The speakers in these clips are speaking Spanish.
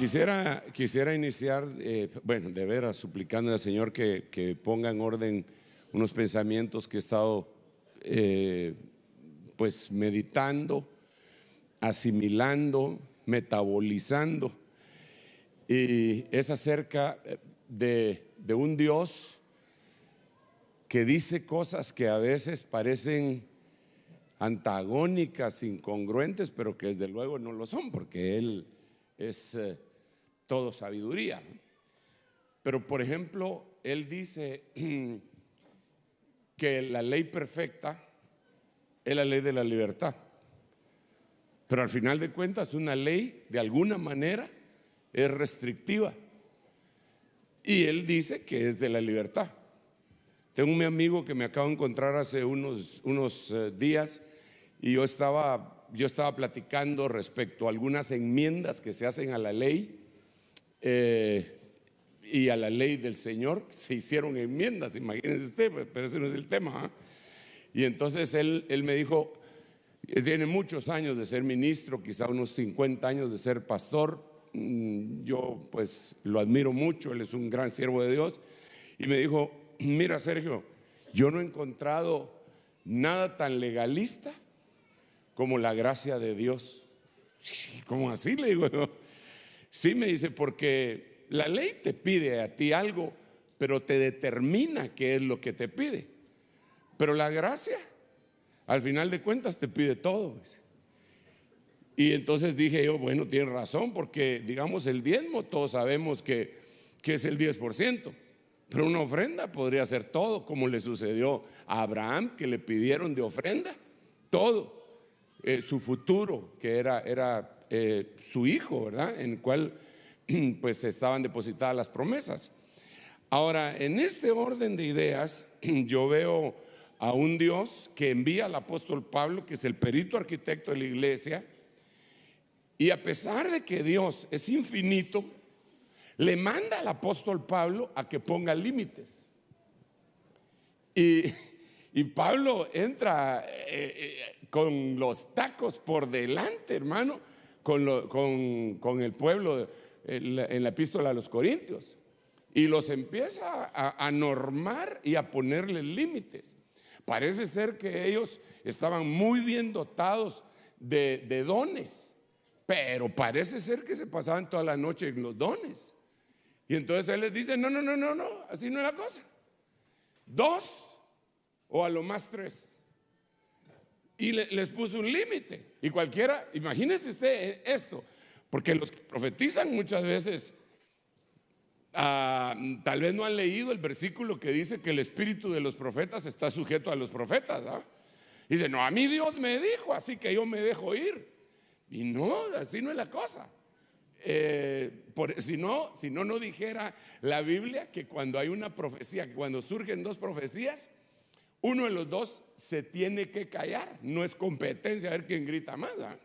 Quisiera iniciar, de veras, suplicando al Señor que ponga en orden unos pensamientos que he estado pues meditando, asimilando, metabolizando, y es acerca de un Dios que dice cosas que a veces parecen antagónicas, incongruentes, pero que desde luego no lo son, porque Él es todo sabiduría. Pero por ejemplo, Él dice que la ley perfecta es la ley de la libertad, pero al final de cuentas una ley de alguna manera es restrictiva, y Él dice que es de la libertad. Tengo un amigo que me acabo de encontrar hace unos días, y yo estaba platicando respecto a algunas enmiendas que se hacen a la ley y a la ley del Señor. Se hicieron enmiendas, imagínense usted, pero ese no es el tema, ¿eh? Y entonces él me dijo, tiene muchos años de ser ministro, quizá unos 50 años de ser pastor. Yo pues lo admiro mucho, él es un gran siervo de Dios. Y me dijo, mira Sergio, yo no he encontrado nada tan legalista como la gracia de Dios. ¿Cómo así? Le digo yo. Sí, me dice, porque la ley te pide a ti algo, pero te determina qué es lo que te pide. Pero la gracia, al final de cuentas, te pide todo. Y entonces dije yo, bueno, tiene razón, porque digamos el diezmo, todos sabemos que es el 10%. Pero una ofrenda podría ser todo, como le sucedió a Abraham, que le pidieron de ofrenda todo, su futuro, que era su hijo, ¿verdad? En el cual pues estaban depositadas las promesas. Ahora, en este orden de ideas, yo veo a un Dios que envía al apóstol Pablo, que es el perito arquitecto de la iglesia, y a pesar de que Dios es infinito, le manda al apóstol Pablo a que ponga límites. Y Pablo entra con los tacos por delante, hermano, con el pueblo en la epístola a los Corintios, y los empieza a normar y a ponerle límites. Parece ser que ellos estaban muy bien dotados de dones, pero parece ser que se pasaban toda la noche en los dones. Y entonces él les dice, no, así no es la cosa. 2 o a lo más 3. Y les puso un límite. Y cualquiera, imagínese usted esto, porque los que profetizan muchas veces tal vez no han leído el versículo que dice que el espíritu de los profetas está sujeto a los profetas, ¿no? Dice, no, a mí Dios me dijo, así que yo me dejo ir. Y no, así no es la cosa. Si no dijera la Biblia que cuando hay una profecía, cuando surgen 2 profecías, uno de los 2 se tiene que callar. No es competencia a ver quién grita más, ¿verdad?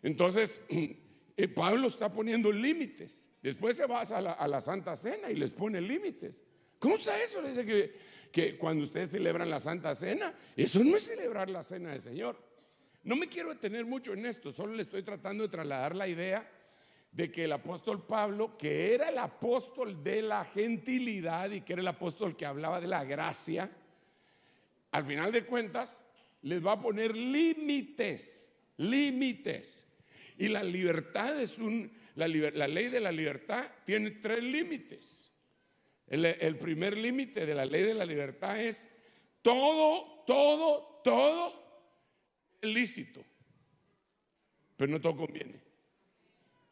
Entonces Pablo está poniendo límites. Después se va a la Santa Cena y les pone límites. ¿Cómo está eso? Le dice que cuando ustedes celebran la Santa Cena, eso no es celebrar la Cena del Señor. No me quiero detener mucho en esto, solo le estoy tratando de trasladar la idea de que el apóstol Pablo, que era el apóstol de la gentilidad y que era el apóstol que hablaba de la gracia, al final de cuentas les va a poner límites. Y la libertad la ley de la libertad tiene 3 límites. El primer límite de la ley de la libertad es todo es lícito, pero no todo conviene.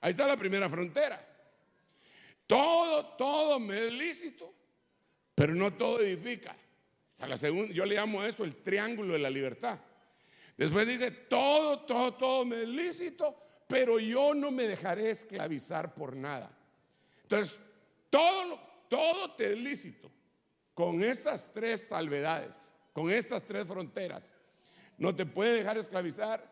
Ahí está la primera frontera. Todo me es lícito, pero no todo edifica. Hasta la segunda, yo le llamo a eso el triángulo de la libertad. Después dice, todo me es lícito, pero yo no me dejaré esclavizar por nada. Entonces, todo te es lícito, con estas 3 salvedades, con estas 3 fronteras. No te puede dejar esclavizar,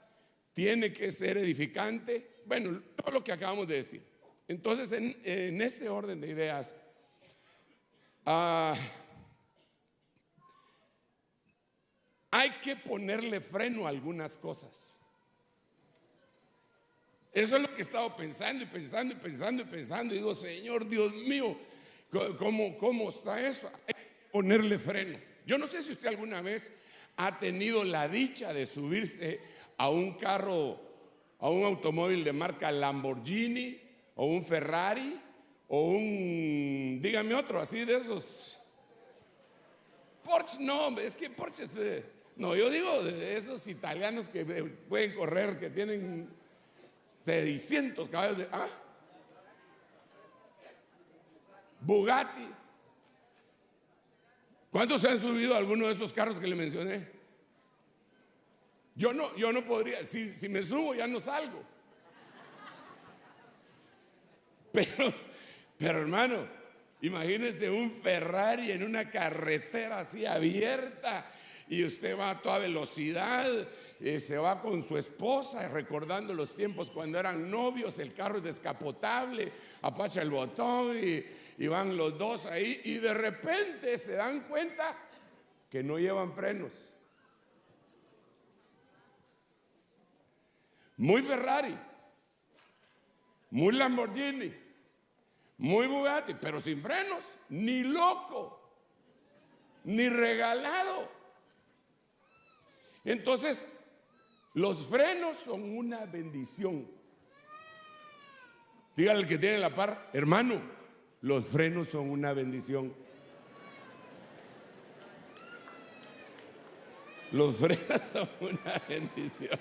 tiene que ser edificante. Bueno, todo lo que acabamos de decir. Entonces, en este orden de ideas, hay que ponerle freno a algunas cosas. Eso es lo que he estado pensando y pensando y pensando y pensando. Y digo, Señor Dios mío, ¿cómo está esto? Hay que ponerle freno. Yo no sé si usted alguna vez ha tenido la dicha de subirse a un carro, a un automóvil de marca Lamborghini o un Ferrari o un, dígame otro, así de esos. Porsche, no, es que Porsche no, yo digo de esos italianos que pueden correr, que tienen 600 caballos de Bugatti. ¿Cuántos se han subido a alguno de esos carros que le mencioné? Yo no podría, si me subo ya no salgo. Pero hermano, imagínense un Ferrari en una carretera así abierta y usted va a toda velocidad, se va con su esposa recordando los tiempos cuando eran novios, el carro es descapotable, apacha el botón y van los dos ahí y de repente se dan cuenta que no llevan frenos. Muy Ferrari, muy Lamborghini, muy Bugatti, pero sin frenos, ni loco, ni regalado. Entonces, los frenos son una bendición. Dígale al que tiene la par, hermano, los frenos son una bendición. Los frenos son una bendición.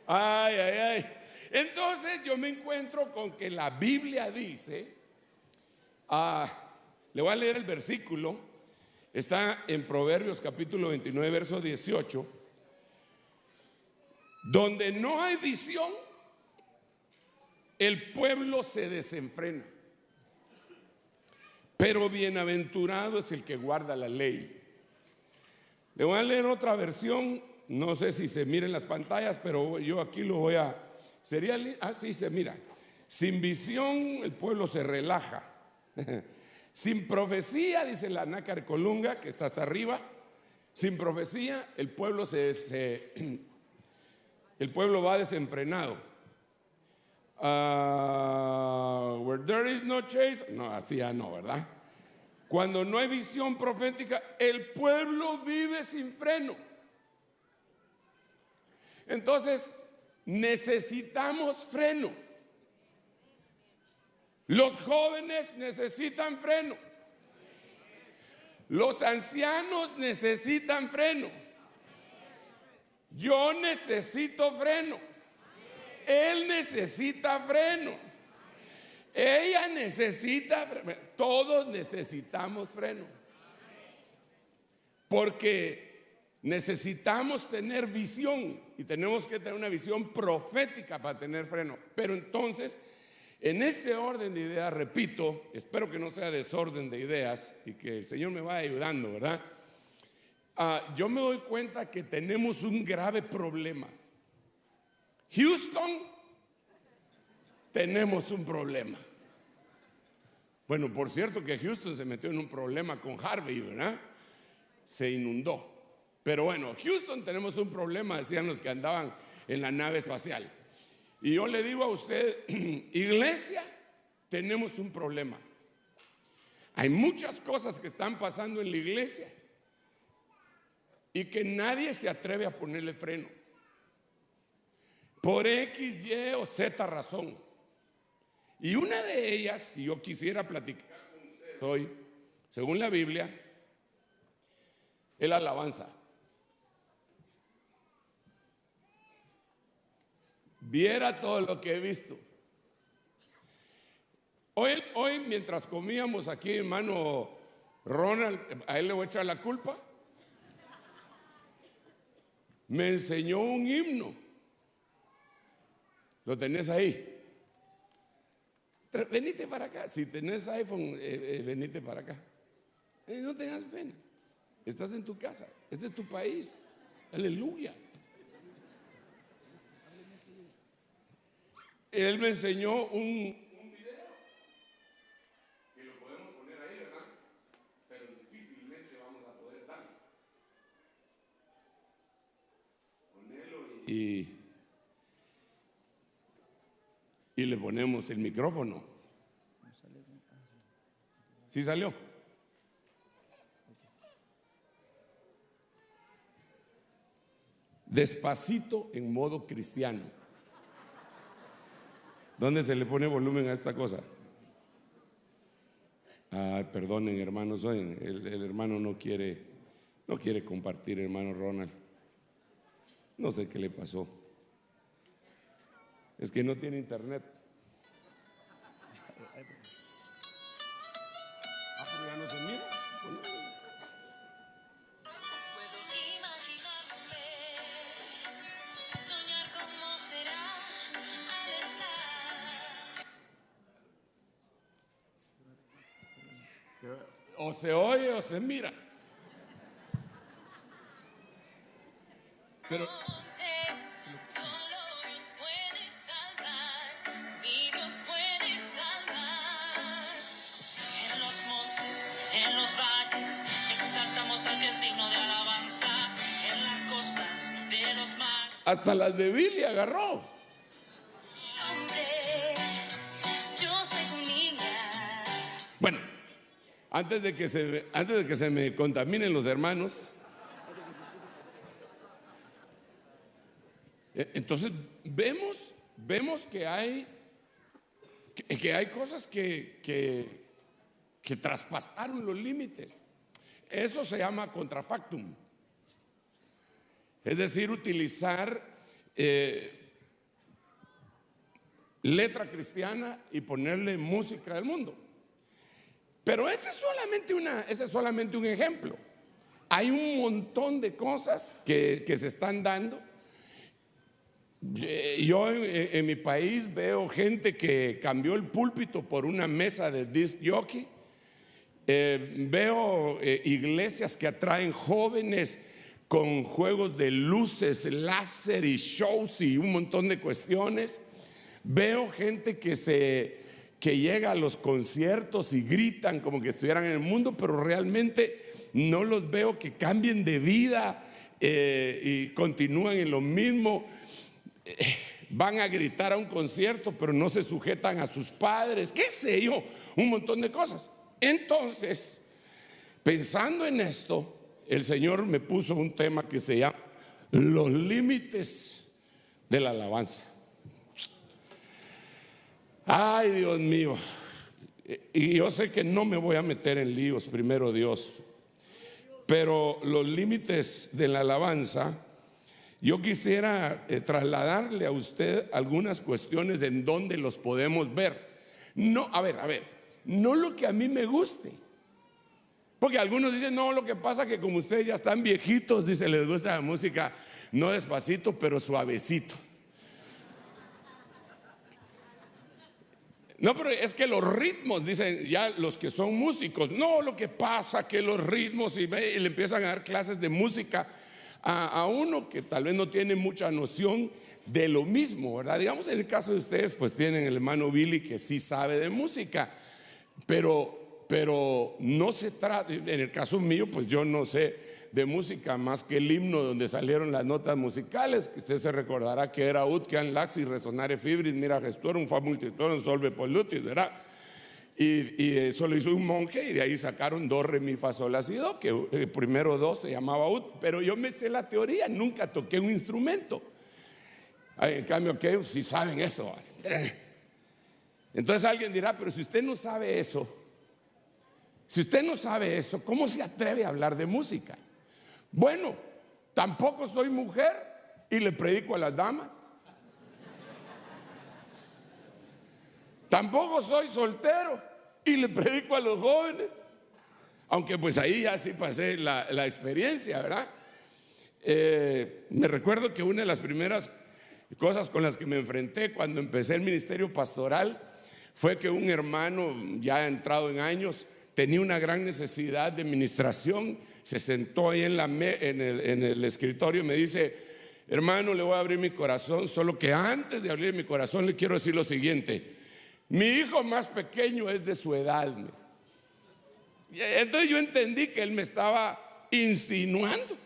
Ay, ay, ay. Entonces yo me encuentro con que la Biblia dice, le voy a leer el versículo, está en Proverbios capítulo 29, verso 18, donde no hay visión, el pueblo se desenfrena, pero bienaventurado es el que guarda la ley. Le voy a leer otra versión, no sé si se mira en las pantallas, pero yo aquí lo voy a... así se mira. Sin visión el pueblo se relaja. Sin profecía, dice la Nácar Colunga, que está hasta arriba. Sin profecía el pueblo el pueblo va desenfrenado. Where there is no chase, no, así ya no, ¿verdad? Cuando no hay visión profética, el pueblo vive sin freno. Entonces, necesitamos freno. Los jóvenes necesitan freno. Los ancianos necesitan freno. Yo necesito freno. Él necesita freno. Ella necesita freno. Todos necesitamos freno. Porque necesitamos tener visión y tenemos que tener una visión profética para tener freno. Pero entonces, en este orden de ideas, repito, espero que no sea desorden de ideas y que el Señor me vaya ayudando, ¿verdad? Yo me doy cuenta que tenemos un grave problema. Houston, tenemos un problema. Bueno, por cierto que Houston se metió en un problema con Harvey, ¿verdad? Se inundó. Pero bueno, Houston tenemos un problema, decían los que andaban en la nave espacial. Y yo le digo a usted, iglesia, tenemos un problema. Hay muchas cosas que están pasando en la iglesia y que nadie se atreve a ponerle freno. Por X, Y o Z razón. Y una de ellas, que yo quisiera platicar con ustedes hoy, según la Biblia, es la alabanza. Viera todo lo que he visto. Hoy mientras comíamos aquí, hermano Ronald, a él le voy a echar la culpa, me enseñó un himno. ¿Lo tenés ahí? Venite para acá. Si tenés iPhone, venite para acá. No tengas pena. Estás en tu casa. Este es tu país. Aleluya. Él me enseñó un video que lo podemos poner ahí, ¿verdad? Pero difícilmente vamos a poder darlo. Ponelo y y le ponemos el micrófono. ¿Sí salió? Despacito en modo cristiano. ¿Dónde se le pone volumen a esta cosa? Ay, perdonen, hermanos, el hermano no quiere compartir, hermano Ronald. No sé qué le pasó. Es que no tiene internet. Ah, pero ya no se mira. Puedo imaginarme, soñar cómo será al estar. O se oye o se mira. Pero Solo Dios puede salvar, mi Dios puede salvar. En los montes, en los valles, exaltamos al que es digno de alabanza. En las costas de los mares, hasta las de Billy agarró. yo soy tu niña. Bueno, antes de que se me contaminen los hermanos, entonces vemos que hay cosas que traspasaron los límites. Eso se llama contrafactum. Es decir, utilizar letra cristiana y ponerle música del mundo. Pero ese es solamente un ejemplo. Hay un montón de cosas que se están dando. Yo en mi país veo gente que cambió el púlpito por una mesa de disc jockey. Veo iglesias que atraen jóvenes con juegos de luces, láser y shows y un montón de cuestiones. Veo gente que llega a los conciertos y gritan como que estuvieran en el mundo, pero realmente no los veo que cambien de vida y continúan en lo mismo. Van a gritar a un concierto, pero no se sujetan a sus padres, qué sé yo, un montón de cosas. Entonces, pensando en esto, el Señor me puso un tema que se llama los límites de la alabanza. Ay, Dios mío. Y yo sé que no me voy a meter en líos, primero Dios, pero los límites de la alabanza, yo quisiera trasladarle a usted algunas cuestiones en donde los podemos ver. No, a ver, no lo que a mí me guste. Porque algunos dicen, no, lo que pasa es que como ustedes ya están viejitos, dice, les gusta la música no despacito, pero suavecito. No, pero es que los ritmos, dicen ya los que son músicos, no, lo que pasa es que los ritmos, y le empiezan a dar clases de música a uno que tal vez no tiene mucha noción de lo mismo, ¿verdad? Digamos, en el caso de ustedes, pues tienen el hermano Billy que sí sabe de música, pero no se trata, en el caso mío, pues yo no sé de música más que el himno donde salieron las notas musicales, que usted se recordará que era ut, que an laxi, resonare fibris, mira gestorum, fa multitorum, solve pollutis, ¿verdad? Y eso lo hizo un monje y de ahí sacaron do, re, mi, fa, sol, la, si, do, que el primero do se llamaba ut, pero yo me sé la teoría, nunca toqué un instrumento. En cambio, que sí saben eso. Entonces alguien dirá, pero si usted no sabe eso, ¿cómo se atreve a hablar de música? Bueno, tampoco soy mujer y le predico a las damas. Tampoco soy soltero y le predico a los jóvenes. Aunque pues ahí ya sí pasé la experiencia, ¿verdad? Me recuerdo que una de las primeras cosas con las que me enfrenté cuando empecé el ministerio pastoral fue que un hermano ya entrado en años tenía una gran necesidad de ministración. Se sentó ahí en el escritorio y me dice, hermano, le voy a abrir mi corazón, solo que antes de abrir mi corazón le quiero decir lo siguiente: mi hijo más pequeño es de su edad. Entonces yo entendí que él me estaba insinuando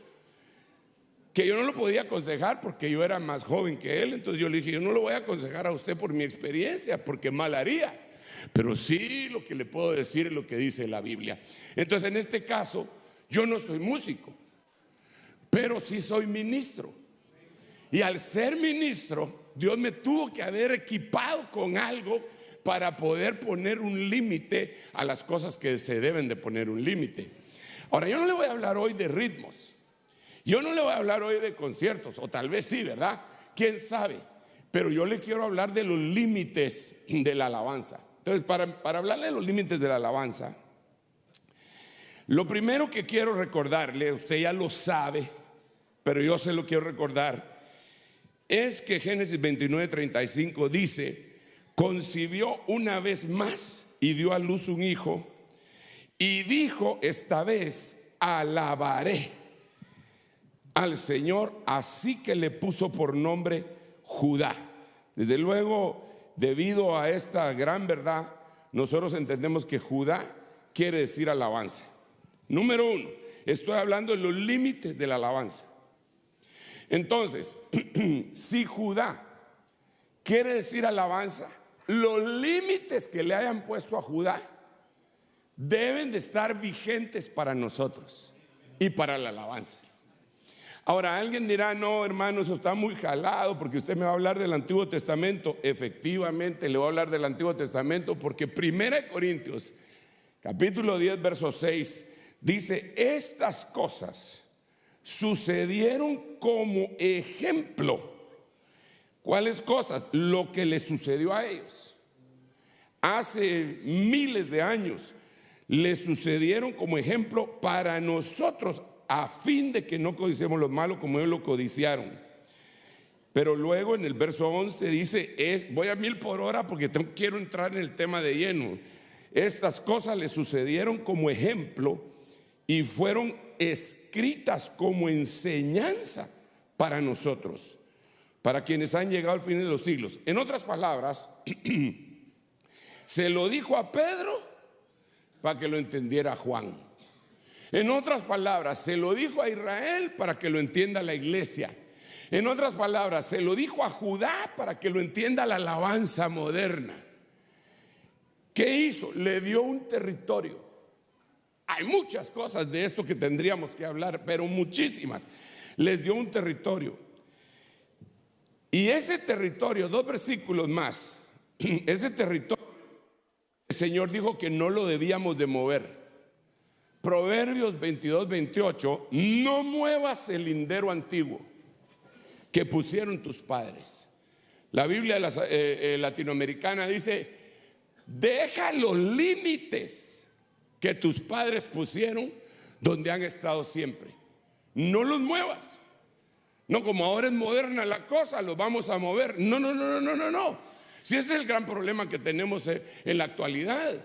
que yo no lo podía aconsejar porque yo era más joven que él. Entonces yo le dije, yo no lo voy a aconsejar a usted por mi experiencia, porque mal haría. Pero sí, lo que le puedo decir es lo que dice la Biblia. Entonces, en este caso, yo no soy músico, pero sí soy ministro. Y al ser ministro, Dios me tuvo que haber equipado con algo para poder poner un límite a las cosas que se deben de poner un límite. Ahora, yo no le voy a hablar hoy de ritmos, yo no le voy a hablar hoy de conciertos, o tal vez sí, ¿verdad? ¿Quién sabe? Pero yo le quiero hablar de los límites de la alabanza. Entonces, para hablarle de los límites de la alabanza, lo primero que quiero recordarle, usted ya lo sabe, pero yo se lo quiero recordar, es que Génesis 29:35 dice: concibió una vez más y dio a luz un hijo, y dijo: esta vez alabaré al Señor. Así que le puso por nombre Judá. Desde luego, debido a esta gran verdad, nosotros entendemos que Judá quiere decir alabanza. Número uno, estoy hablando de los límites de la alabanza. Entonces, si Judá quiere decir alabanza, los límites que le hayan puesto a Judá deben de estar vigentes para nosotros y para la alabanza. Ahora, alguien dirá: no, hermano, eso está muy jalado porque usted me va a hablar del Antiguo Testamento. Efectivamente, le voy a hablar del Antiguo Testamento porque 1 Corintios, capítulo 10, verso 6, dice: estas cosas sucedieron como ejemplo. ¿Cuáles cosas? Lo que les sucedió a ellos hace miles de años, les sucedieron como ejemplo para nosotros, a fin de que no codiciemos lo malo como ellos lo codiciaron. Pero luego en el verso 11 dice, voy a 1000 por hora porque quiero entrar en el tema de lleno. Estas cosas les sucedieron como ejemplo y fueron escritas como enseñanza para nosotros, para quienes han llegado al fin de los siglos. En otras palabras, se lo dijo a Pedro para que lo entendiera Juan. En otras palabras, se lo dijo a Israel para que lo entienda la iglesia. En otras palabras, se lo dijo a Judá para que lo entienda la alabanza moderna. ¿Qué hizo? Le dio un territorio. Hay muchas cosas de esto que tendríamos que hablar, pero muchísimas. Les dio un territorio. Y ese territorio, 2 versículos más, ese territorio, el Señor dijo que no lo debíamos de mover. Proverbios 22:28, no muevas el lindero antiguo que pusieron tus padres. La Biblia latinoamericana dice: deja los límites que tus padres pusieron donde han estado siempre. No los muevas. No, como ahora es moderna la cosa, los vamos a mover. No. Si ese es el gran problema que tenemos en la actualidad.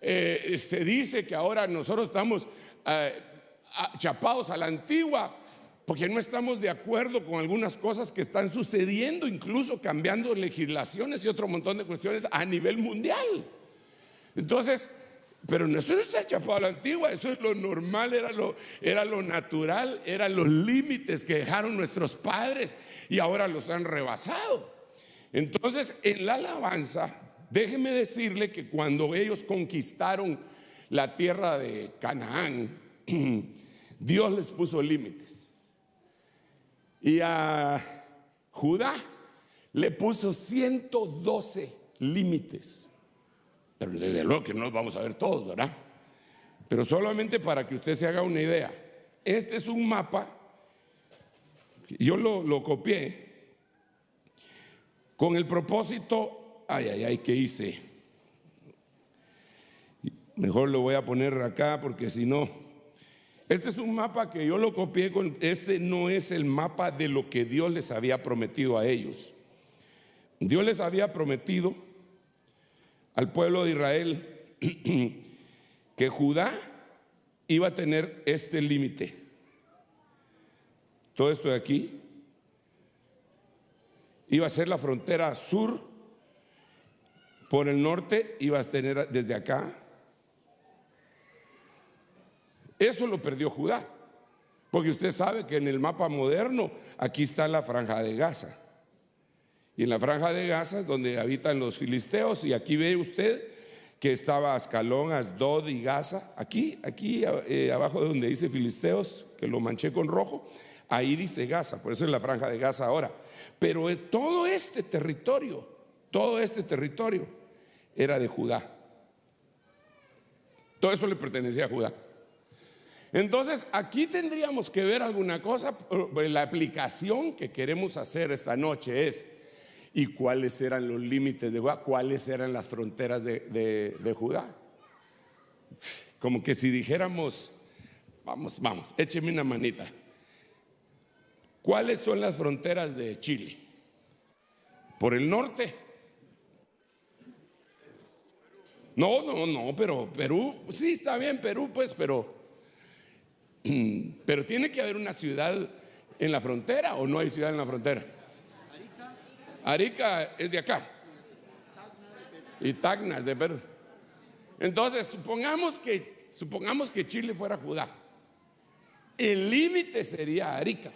Se dice que ahora nosotros estamos chapados a la antigua porque no estamos de acuerdo con algunas cosas que están sucediendo, incluso cambiando legislaciones y otro montón de cuestiones a nivel mundial. Entonces, pero eso no está chapado a la antigua, eso es lo normal, era lo natural, eran los límites que dejaron nuestros padres y ahora los han rebasado. Entonces, en la alabanza, déjeme decirle que cuando ellos conquistaron la tierra de Canaán, Dios les puso límites. Y a Judá le puso 112 límites. Pero desde luego que no los vamos a ver todos, ¿verdad? Pero solamente para que usted se haga una idea. Este es un mapa, yo lo copié con el propósito, ¿qué hice? Mejor lo voy a poner acá porque si no, este es un mapa que yo lo copié este no es el mapa de lo que Dios les había prometido a ellos. Dios les había prometido al pueblo de Israel que Judá iba a tener este límite. Todo esto de aquí iba a ser la frontera sur. Por el norte iba a tener desde acá. Eso lo perdió Judá. Porque usted sabe que en el mapa moderno aquí está la Franja de Gaza. Y en la Franja de Gaza es donde habitan los filisteos. Y aquí ve usted que estaba Ascalón, Asdod y Gaza. Aquí abajo de donde dice filisteos, que lo manché con rojo, ahí dice Gaza. Por eso es la Franja de Gaza ahora. Pero todo este territorio era de Judá. Todo eso le pertenecía a Judá. Entonces aquí tendríamos que ver alguna cosa. La aplicación que queremos hacer esta noche es: ¿y cuáles eran los límites de Judá? ¿Cuáles eran las fronteras de Judá? Como que si dijéramos, vamos, écheme una manita. ¿Cuáles son las fronteras de Chile? Por el norte. No, pero Perú, sí está bien, Perú pues, pero tiene que haber una ciudad en la frontera, ¿o no hay ciudad en la frontera? Arica es de acá y Tacna es de Perú. Entonces supongamos que Chile fuera Judá. El límite sería Arica.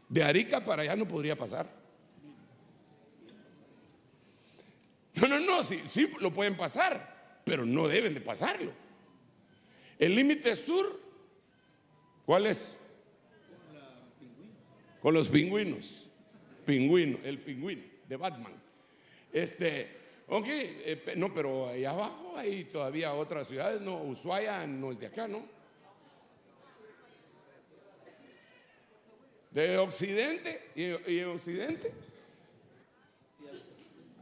De Arica para allá no podría pasar. No, sí lo pueden pasar, pero no deben de pasarlo. El límite sur, ¿cuál es? Con los pingüinos. El pingüino de Batman. Ok, no, pero ahí abajo hay todavía otras ciudades. No, Ushuaia no es de acá, ¿no? De occidente y occidente.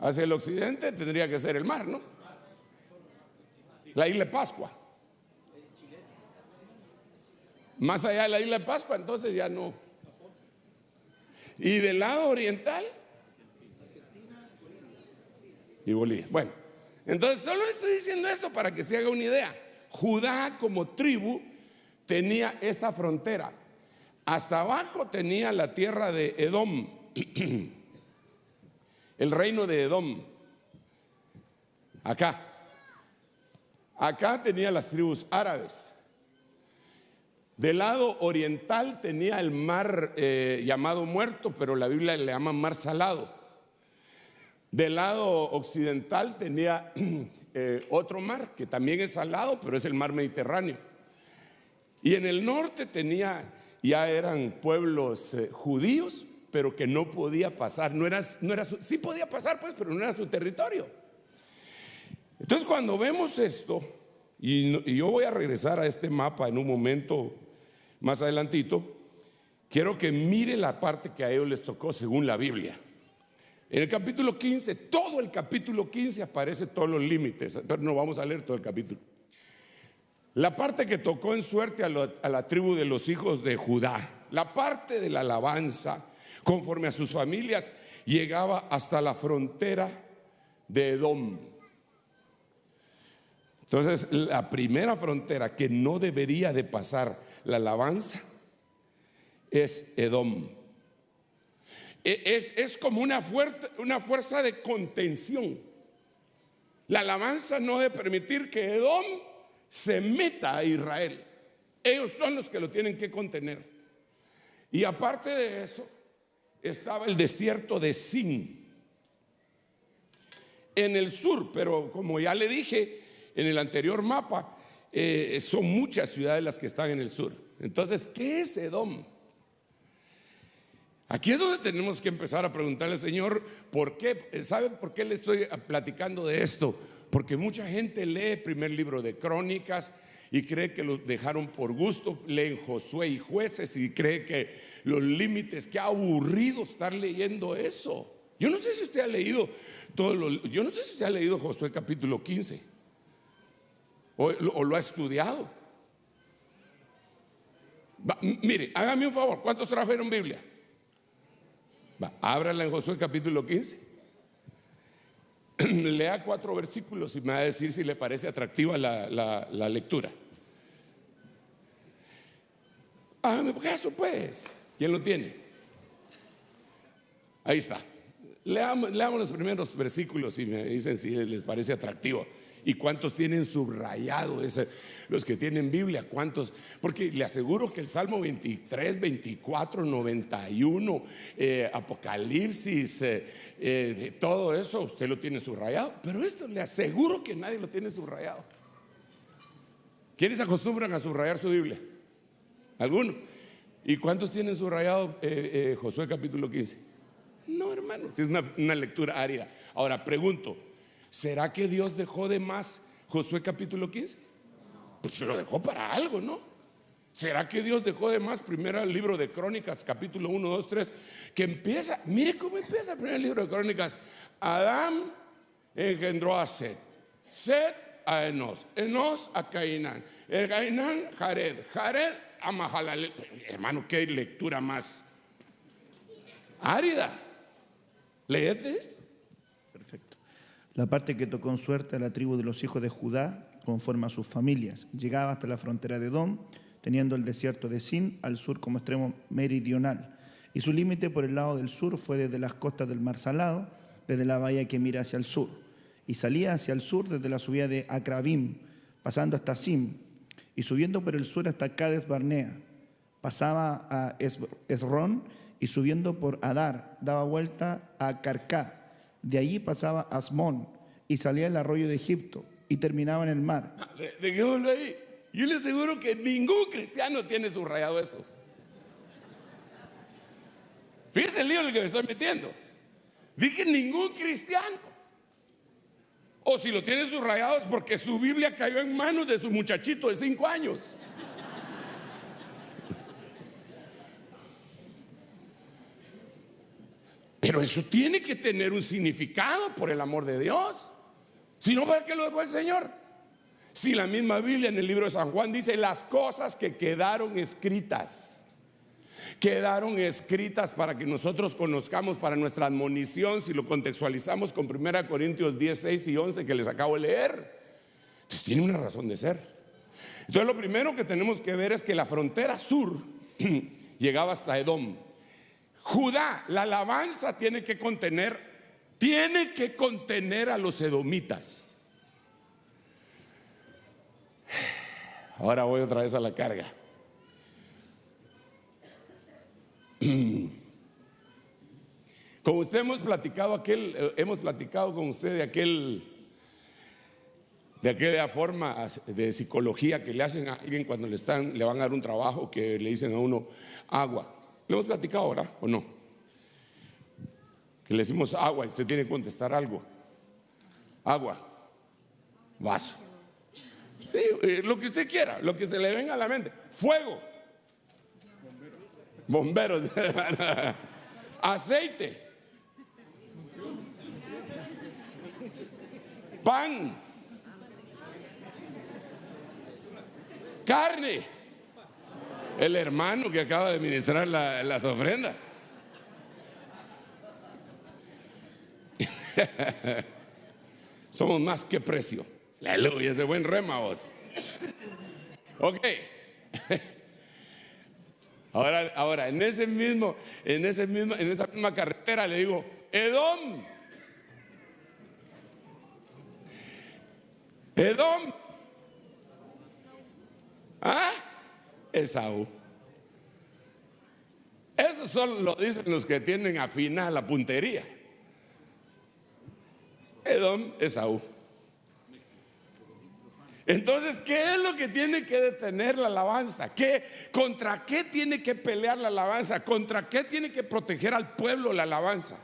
Hacia el occidente tendría que ser el mar, ¿no? La isla de Pascua. Más allá de la isla de Pascua, entonces ya no. Y del lado oriental y Bolivia. Bueno, entonces solo le estoy diciendo esto para que se haga una idea. Judá como tribu tenía esa frontera. Hasta abajo tenía la tierra de Edom, el reino de Edom. Acá tenía las tribus árabes. Del lado oriental tenía el mar llamado Muerto, pero la Biblia le llama mar salado. Del lado occidental tenía otro mar que también es salado, pero es el mar Mediterráneo. Y en el norte ya eran pueblos judíos, pero que no podía pasar. Sí podía pasar pues, pero no era su territorio. Entonces cuando vemos esto, y yo voy a regresar a este mapa en un momento más adelantito, quiero que mire la parte que a ellos les tocó según la Biblia. En el capítulo 15, todo el capítulo 15 aparece todos los límites, pero no vamos a leer todo el capítulo. La parte que tocó en suerte a la tribu de los hijos de Judá, la parte de la alabanza, conforme a sus familias, llegaba hasta la frontera de Edom. Entonces, la primera frontera que no debería de pasar la alabanza es Edom. Es como una fuerza de contención. La alabanza no debe permitir que Edom se meta a Israel. Ellos son los que lo tienen que contener. Y aparte de eso, estaba el desierto de Sin en el sur, pero como ya le dije en el anterior mapa, son muchas ciudades las que están en el sur. Entonces, ¿qué es Edom? Aquí es donde tenemos que empezar a preguntarle al Señor, ¿por qué? ¿Saben por qué le estoy platicando de esto? Porque mucha gente lee el primer libro de Crónicas y cree que lo dejaron por gusto, leen Josué y Jueces y cree que los límites, qué aburrido estar leyendo eso. Yo no sé si usted ha leído yo no sé si usted ha leído Josué capítulo 15 o lo ha estudiado. Mire, hágame un favor, ¿cuántos trajeron Biblia? Ábrala en Josué capítulo 15. Lea 4 versículos y me va a decir si le parece atractiva la lectura. Hágame caso pues. ¿Quién lo tiene? Ahí está. Leamos los primeros versículos y me dicen si les parece atractivo. ¿Y cuántos tienen subrayado ese? Los que tienen Biblia, ¿cuántos? Porque le aseguro que el Salmo 23, 24, 91, Apocalipsis, todo eso usted lo tiene subrayado. Pero esto le aseguro que nadie lo tiene subrayado. ¿Quiénes acostumbran a subrayar su Biblia? ¿Alguno? ¿Y cuántos tienen subrayado Josué capítulo 15? No, hermanos, es una lectura árida. Ahora pregunto, ¿será que Dios dejó de más Josué capítulo 15? Pues se lo dejó para algo, ¿no? ¿Será que Dios dejó de más primero el libro de Crónicas capítulo 1, 2, 3? Que empieza, mire cómo empieza el primer libro de Crónicas. Adán engendró a Set, Set a Enos, Enos a Cainán, Cainán Jared, Jared a Mahalalel. Hermano, qué lectura más árida. Léete esto. Perfecto. La parte que tocó en suerte a la tribu de los hijos de Judá, conforme a sus familias, llegaba hasta la frontera de Edom, teniendo el desierto de Sin al sur como extremo meridional. Y su límite por el lado del sur fue desde las costas del Mar Salado, desde la bahía que mira hacia el sur. Y salía hacia el sur desde la subida de Acrabim, pasando hasta Sim, y subiendo por el sur hasta Cades Barnea. Pasaba a Esrón y subiendo por Adar, daba vuelta a Carcá. De allí pasaba a Asmón y salía el arroyo de Egipto y terminaba en el mar. Dejémoslo ahí. Yo le aseguro que ningún cristiano tiene subrayado eso. Fíjese el lío en el que me estoy metiendo. Dije ningún cristiano. O si lo tiene subrayado es porque su Biblia cayó en manos de su muchachito de 5 años. Pero eso tiene que tener un significado, por el amor de Dios. Si no, ¿para qué lo dejó el Señor? Si la misma Biblia en el libro de San Juan dice las cosas que quedaron escritas para que nosotros conozcamos, para nuestra admonición, si lo contextualizamos con 1 Corintios 10, 6 y 11 que les acabo de leer. Entonces tiene una razón de ser. Entonces lo primero que tenemos que ver es que la frontera sur llegaba hasta Edom. Judá, la alabanza tiene que contener a los edomitas. Ahora voy otra vez a la carga. Como usted hemos platicado con usted de aquella forma de psicología que le hacen a alguien cuando le van a dar un trabajo, que le dicen a uno agua. ¿Lo hemos platicado ahora o no? Que le decimos agua y usted tiene que contestar algo. Agua, vaso. Sí, lo que usted quiera, lo que se le venga a la mente. Fuego. Bomberos. Aceite. Pan. Carne. El hermano que acaba de ministrar las ofrendas. Somos más que precio. Aleluya, ese buen rema vos. Ok. Ahora, en esa misma carretera le digo, Edom. Edom. ¿Ah? Esaú. Eso solo lo dicen los que tienen afinada la puntería. Edom, Esaú. Entonces, ¿qué es lo que tiene que detener la alabanza? ¿Contra qué tiene que pelear la alabanza? ¿Contra qué tiene que proteger al pueblo la alabanza?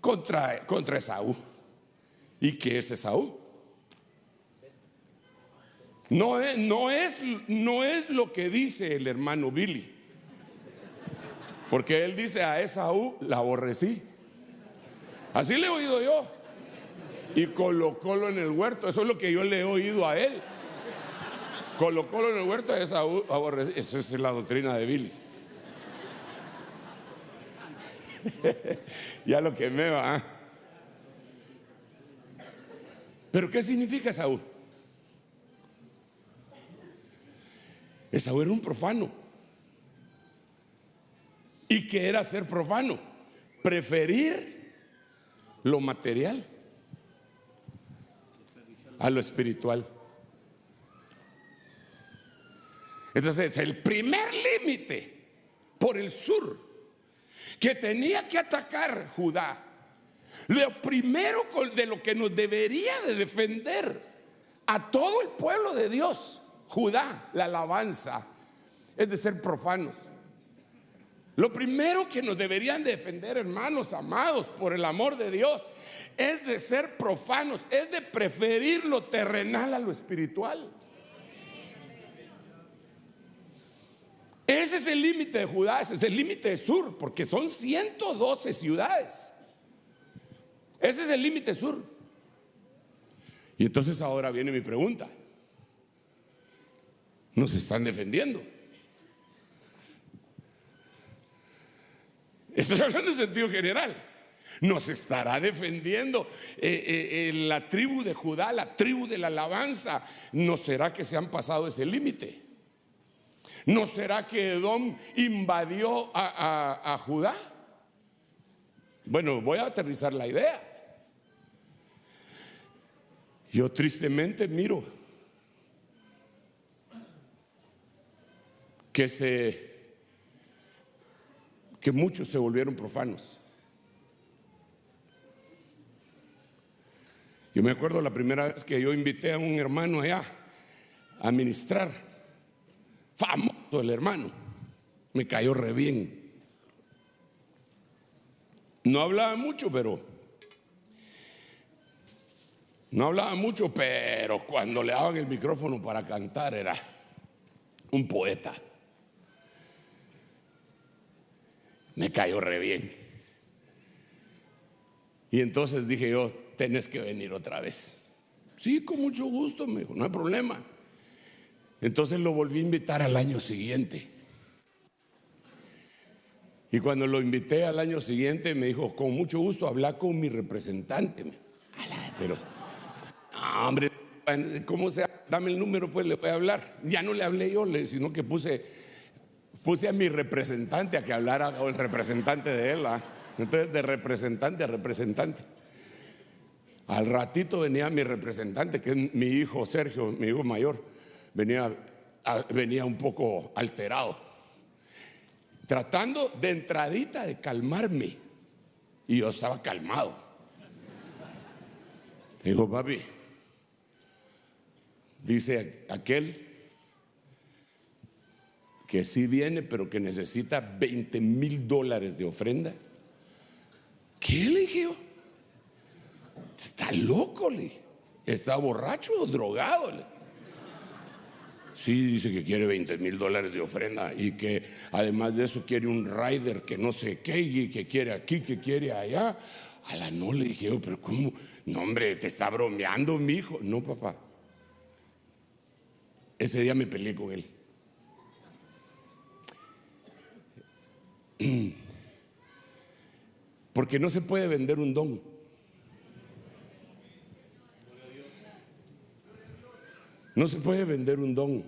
Contra Esaú. ¿Y qué es Esaú? No es lo que dice el hermano Billy, porque él dice a Esaú la aborrecí. Así le he oído yo. Y colocólo en el huerto. Eso es lo que yo le he oído a él. Colocólo en el huerto a Esaú aborrecí. Esa es la doctrina de Billy. Ya lo quemé, va. ¿Pero qué significa Esaú? Esaú era un profano. ¿Y qué era ser profano? Preferir lo material. a lo espiritual. Entonces, el primer límite por el sur que tenía que atacar Judá, lo primero de lo que nos debería de defender a todo el pueblo de Dios, Judá, la alabanza, es de ser profanos. Lo primero que nos deberían defender, hermanos amados, por el amor de Dios, es de ser profanos, es de preferir lo terrenal a lo espiritual. Ese es el límite de Judá, ese es el límite de sur, porque son 112 ciudades. Ese es el límite sur. Y entonces ahora viene mi pregunta: ¿nos están defendiendo? Estoy hablando en sentido general. ¿Nos estará defendiendo la tribu de Judá, la tribu de la alabanza? ¿No será que se han pasado ese límite? ¿No será que Edom invadió a Judá? Bueno, voy a aterrizar la idea. Yo tristemente miro que muchos se volvieron profanos. Yo me acuerdo la primera vez que yo invité a un hermano allá a ministrar, famoso el hermano, me cayó re bien. No hablaba mucho, pero cuando le daban el micrófono para cantar era un poeta. Me cayó re bien. Y entonces dije yo: tenés que venir otra vez. Sí, con mucho gusto, me dijo, no hay problema. Entonces lo volví a invitar al año siguiente. Y cuando lo invité al año siguiente me dijo: con mucho gusto, habla con mi representante. Pero, no, hombre, ¿cómo sea? Dame el número, pues le voy a hablar. Ya no le hablé yo, sino que puse a mi representante a que hablara, o el representante de él, ¿ah? Entonces, de representante a representante. Al ratito venía mi representante, que es mi hijo Sergio, mi hijo mayor. Venía un poco alterado, tratando de entradita de calmarme, y yo estaba calmado. Digo: papi, dice aquel que sí viene, pero que necesita $20,000 de ofrenda. ¿Qué? Le dije yo. Está loco, le dije. ¿Está borracho o drogado? Sí, dice que quiere $20,000 de ofrenda, y que además de eso quiere un rider que no sé qué, y que quiere aquí, que quiere allá. No, le dije yo, pero ¿cómo? No, hombre, te está bromeando mi hijo. No, papá. Ese día me peleé con él. Porque no se puede vender un don. No se puede vender un don.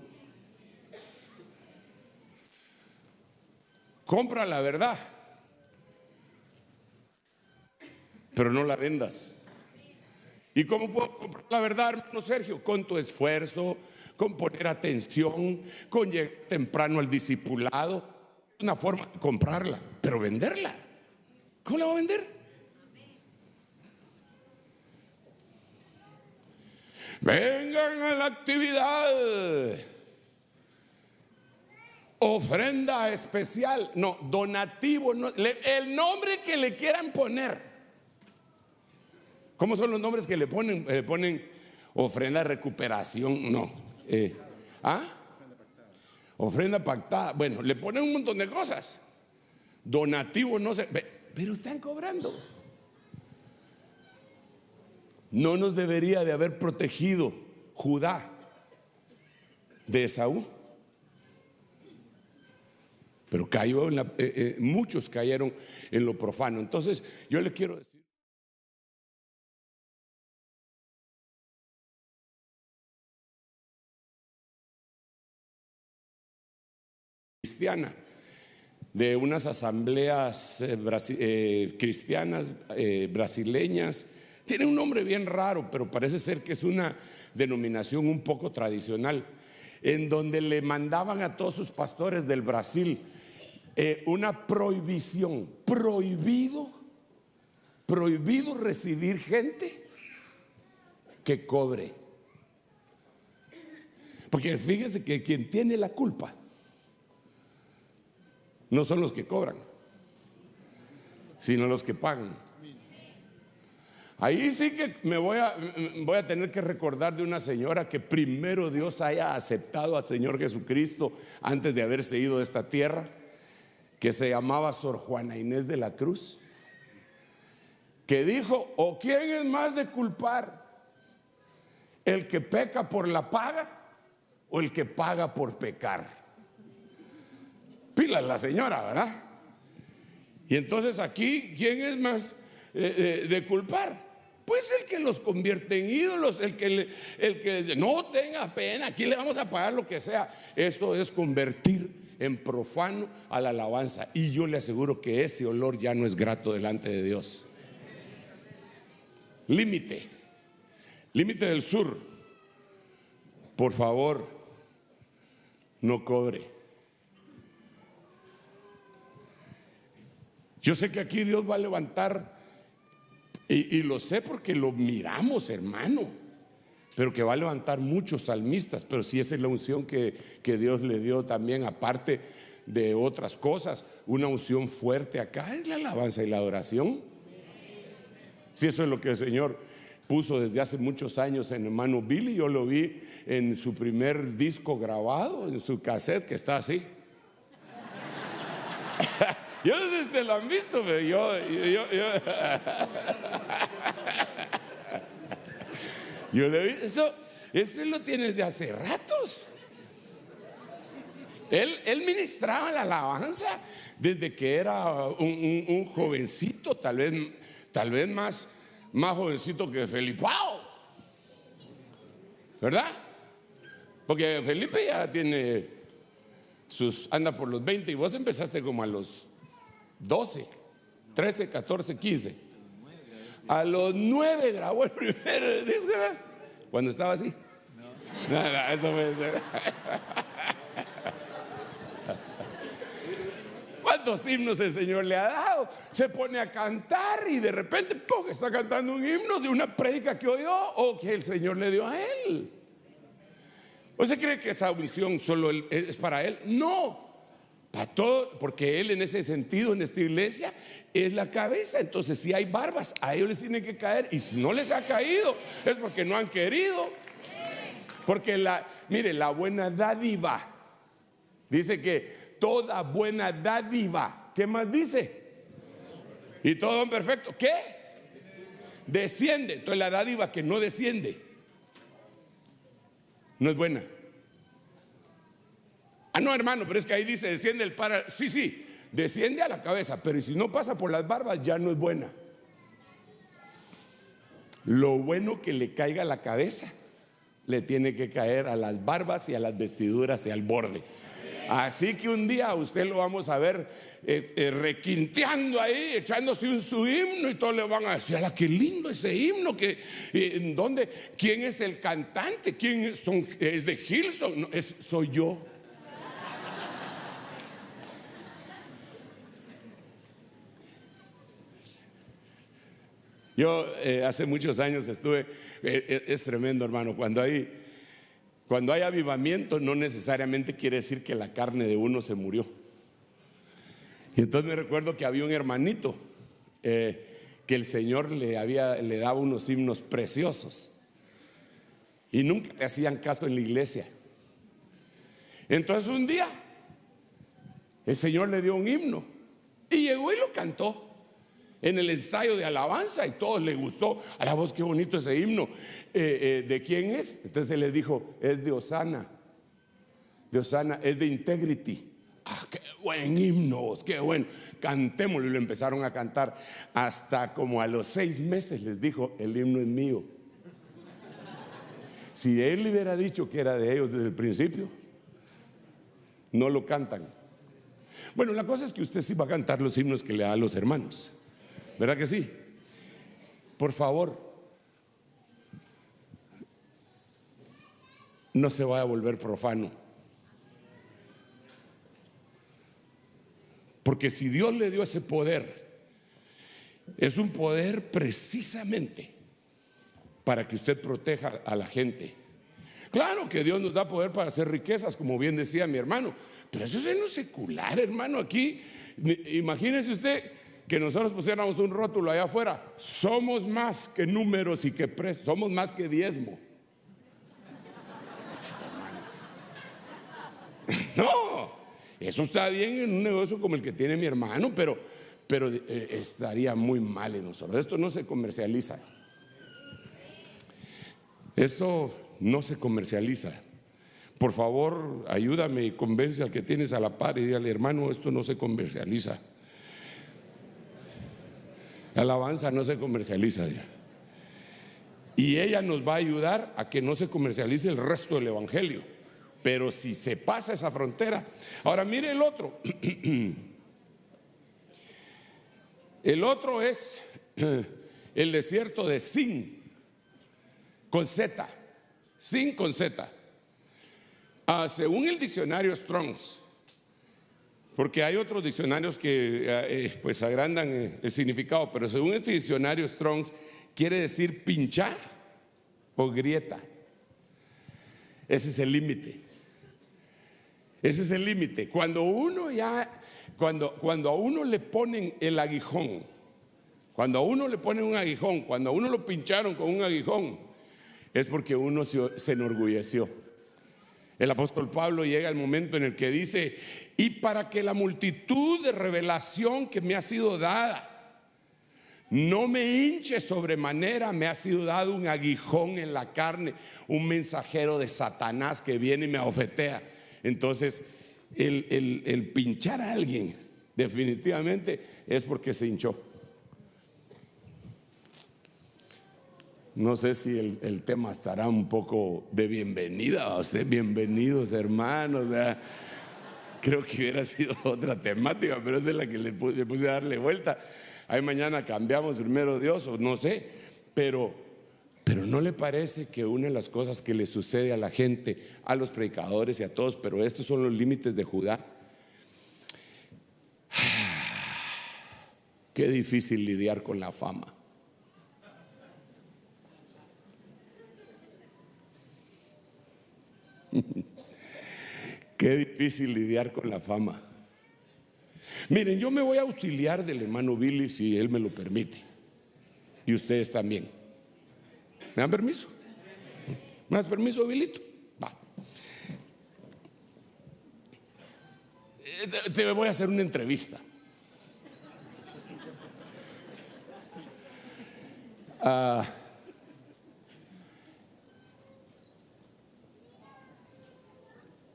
Compra la verdad, pero no la vendas. ¿Y cómo puedo comprar la verdad, hermano Sergio? Con tu esfuerzo, con poner atención, con llegar temprano al discipulado. Una forma de comprarla, pero venderla, ¿cómo la voy a vender? Vengan a la actividad. Ofrenda especial, no, donativo, no, el nombre que le quieran poner. ¿Cómo son los nombres que le ponen? Le ponen ofrenda de recuperación, no. Ofrenda pactada. Bueno, le ponen un montón de cosas. Donativo, no sé, pero están cobrando. No nos debería de haber protegido Judá de Esaú. Pero cayó muchos cayeron en lo profano. Entonces yo le quiero decir: cristiana, de unas asambleas cristianas brasileñas Tiene un nombre bien raro, pero parece ser que es una denominación un poco tradicional, en donde le mandaban a todos sus pastores del Brasil una prohibición, prohibido recibir gente que cobre. Porque fíjense que quien tiene la culpa no son los que cobran, sino los que pagan. Ahí sí que voy a tener que recordar de una señora que primero Dios haya aceptado al Señor Jesucristo antes de haberse ido de esta tierra, que se llamaba Sor Juana Inés de la Cruz, que dijo: ¿o quién es más de culpar? ¿El que peca por la paga o el que paga por pecar? Pila la señora, ¿verdad? Y entonces aquí, ¿quién es más de culpar? Pues el que los convierte en ídolos, el que no tenga pena, aquí le vamos a pagar lo que sea. Esto es convertir en profano a la alabanza, y yo le aseguro que ese olor ya no es grato delante de Dios. Límite del Sur, por favor, no cobre. Yo sé que aquí Dios va a levantar, y lo sé porque lo miramos, hermano, pero que va a levantar muchos salmistas. Pero si esa es la unción que Dios le dio también, aparte de otras cosas, una unción fuerte acá es la alabanza y la adoración. Si eso es lo que el Señor puso desde hace muchos años en hermano Billy. Yo lo vi en su primer disco grabado, en su cassette, que está así. Yo no sé si se lo han visto, pero yo le vi. Eso lo tiene desde hace ratos. Él ministraba la alabanza desde que era un jovencito, tal vez más jovencito que Felipao, ¿verdad? Porque Felipe ya anda por los 20, y vos empezaste como a los 12, 13, 14, 15. A los 9 grabó el primer disco, ¿verdad? Cuando estaba así. No, eso puede ser. ¿Cuántos himnos el Señor le ha dado? Se pone a cantar y de repente ¡pum!, está cantando un himno de una prédica que oyó o que el Señor le dio a él. ¿Usted cree que esa misión solo es para él? No, para todo, porque él en ese sentido, en esta iglesia, es la cabeza. Entonces, si hay barbas, a ellos les tiene que caer, y si no les ha caído es porque no han querido. Porque mire, la buena dádiva dice que toda buena dádiva, ¿qué más dice? Y todo don perfecto, ¿qué? Desciende. Entonces la dádiva que no desciende no es buena. Ah, no, hermano, pero es que ahí dice desciende el para. Sí, desciende a la cabeza, pero si no pasa por las barbas ya no es buena. Lo bueno que le caiga a la cabeza le tiene que caer a las barbas y a las vestiduras y al borde. Así que un día a usted lo vamos a ver requinteando ahí, echándose su himno, y todos le van a decir: ¡ala, qué lindo ese himno! ¿Dónde? ¿Quién es el cantante? ¿Quién es de Hillsong? No, soy yo. Yo hace muchos años estuve, es tremendo, hermano, cuando hay avivamiento, no necesariamente quiere decir que la carne de uno se murió. Y entonces me recuerdo que había un hermanito que el Señor le daba unos himnos preciosos, y nunca le hacían caso en la iglesia. Entonces un día el Señor le dio un himno y llegó y lo cantó en el ensayo de alabanza, y todos les gustó. A la voz, qué bonito ese himno. ¿De quién es? Entonces él les dijo: es de Osana. De Osana, es de Integrity. Ah, qué buen himno, qué bueno, cantémoslo. Y lo empezaron a cantar. Hasta como a los 6 meses les dijo: el himno es mío. Si él le hubiera dicho que era de ellos desde el principio, no lo cantan. Bueno, la cosa es que usted sí va a cantar los himnos que le da a los hermanos, ¿verdad que sí? Por favor, no se vaya a volver profano. Porque si Dios le dio ese poder, es un poder precisamente para que usted proteja a la gente. Claro que Dios nos da poder para hacer riquezas, como bien decía mi hermano, pero eso es en lo secular, hermano. Aquí, imagínese usted que nosotros pusiéramos un rótulo allá afuera: somos más que números y que precios, somos más que diezmo. No, eso está bien en un negocio como el que tiene mi hermano, pero estaría muy mal en nosotros. Esto no se comercializa. Esto no se comercializa. Por favor, ayúdame y convence al que tienes a la par y dígale: hermano, esto no se comercializa. La alabanza no se comercializa ya. Y ella nos va a ayudar a que no se comercialice el resto del evangelio. Pero si se pasa esa frontera. Ahora mire el otro. El otro es el desierto de Sin, con Z. Sin con Z. Según el diccionario Strong's, porque hay otros diccionarios que pues agrandan el significado, pero según este diccionario Strong's, quiere decir pinchar o grieta. Ese es el límite. Ese es el límite. Cuando a uno le ponen el aguijón, cuando a uno le ponen un aguijón, cuando a uno lo pincharon con un aguijón, es porque uno se enorgulleció. El apóstol Pablo llega al momento en el que dice: y para que la multitud de revelación que me ha sido dada no me hinche sobremanera, me ha sido dado un aguijón en la carne, un mensajero de Satanás que viene y me abofetea. Entonces el pinchar a alguien definitivamente es porque se hinchó. No sé si el tema estará un poco de bienvenida a usted. Bienvenidos, hermanos. Creo que hubiera sido otra temática, pero esa es la que le puse a darle vuelta. Ahí mañana cambiamos, primero Dios, o no sé. Pero ¿no le parece que una de las cosas que le sucede a la gente, a los predicadores y a todos, pero estos son los límites de Judá? Qué difícil lidiar con la fama. Qué difícil lidiar con la fama. Miren, yo me voy a auxiliar del hermano Billy si él me lo permite, y ustedes también. ¿Me dan permiso? ¿Me das permiso, Bilito? Va. Te voy a hacer una entrevista.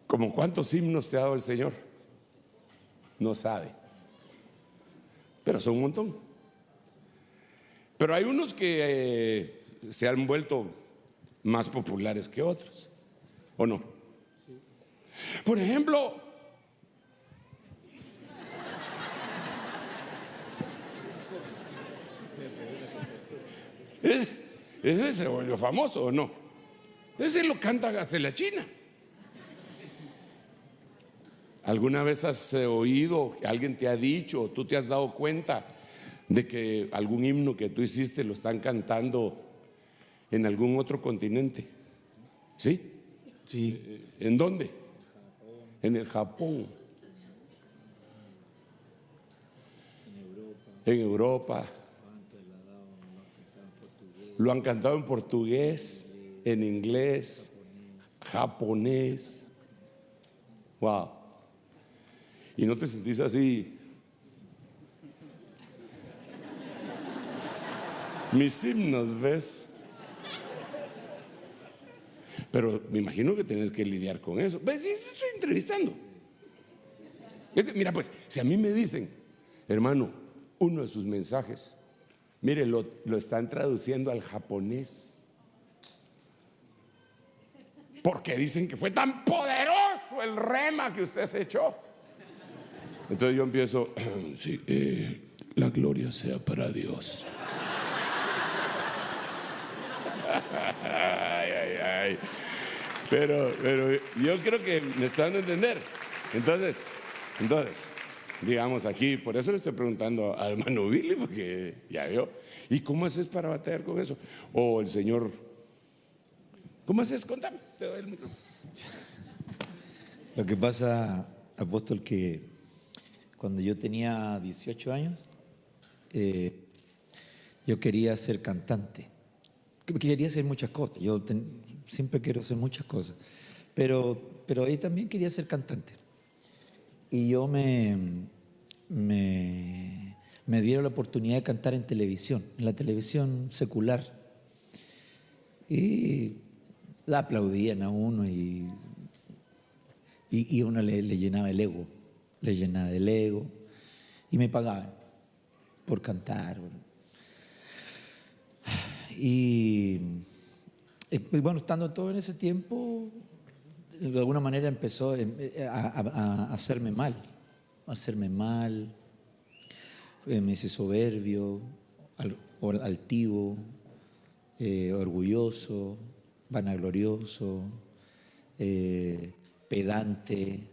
¿Cómo cuántos himnos te ha dado el Señor? No sabe, pero son un montón. Pero hay unos que se han vuelto más populares que otros, ¿o no? Por ejemplo, ese se volvió famoso, ¿o no? Ese lo canta hasta la China. ¿Alguna vez has oído, alguien te ha dicho, o tú te has dado cuenta de que algún himno que tú hiciste lo están cantando en algún otro continente? ¿Sí? Sí. ¿En dónde? En el Japón. En Europa. Lo han cantado en portugués, en inglés, japonés. Wow. ¿Y no te sentís así? Mis himnos, ¿ves? Pero me imagino que tienes que lidiar con eso. Yo estoy entrevistando. Mira, pues, si a mí me dicen: hermano, uno de sus mensajes, mire, lo están traduciendo al japonés, porque dicen que fue tan poderoso el rema que usted se echó. Entonces yo empiezo: sí, la gloria sea para Dios. Ay, ay, ay. Pero yo creo que me está dando a entender. Entonces, digamos aquí, por eso le estoy preguntando al hermano Billy, porque ya veo. ¿Y cómo haces para batallar con eso? O el Señor, ¿cómo haces? Contame, te doy el micrófono. Lo que pasa, apóstol, que cuando yo tenía 18 años, yo quería ser cantante. Quería hacer muchas cosas. Siempre quiero hacer muchas cosas. Pero ahí también quería ser cantante. Y yo me dieron la oportunidad de cantar en televisión, en la televisión secular. Y la aplaudían a uno y uno le llenaba el ego. Le llenaba el ego. Y me pagaban por cantar. Y bueno, estando todo en ese tiempo, de alguna manera empezó a hacerme mal. Me hice soberbio, altivo, orgulloso, vanaglorioso, pedante.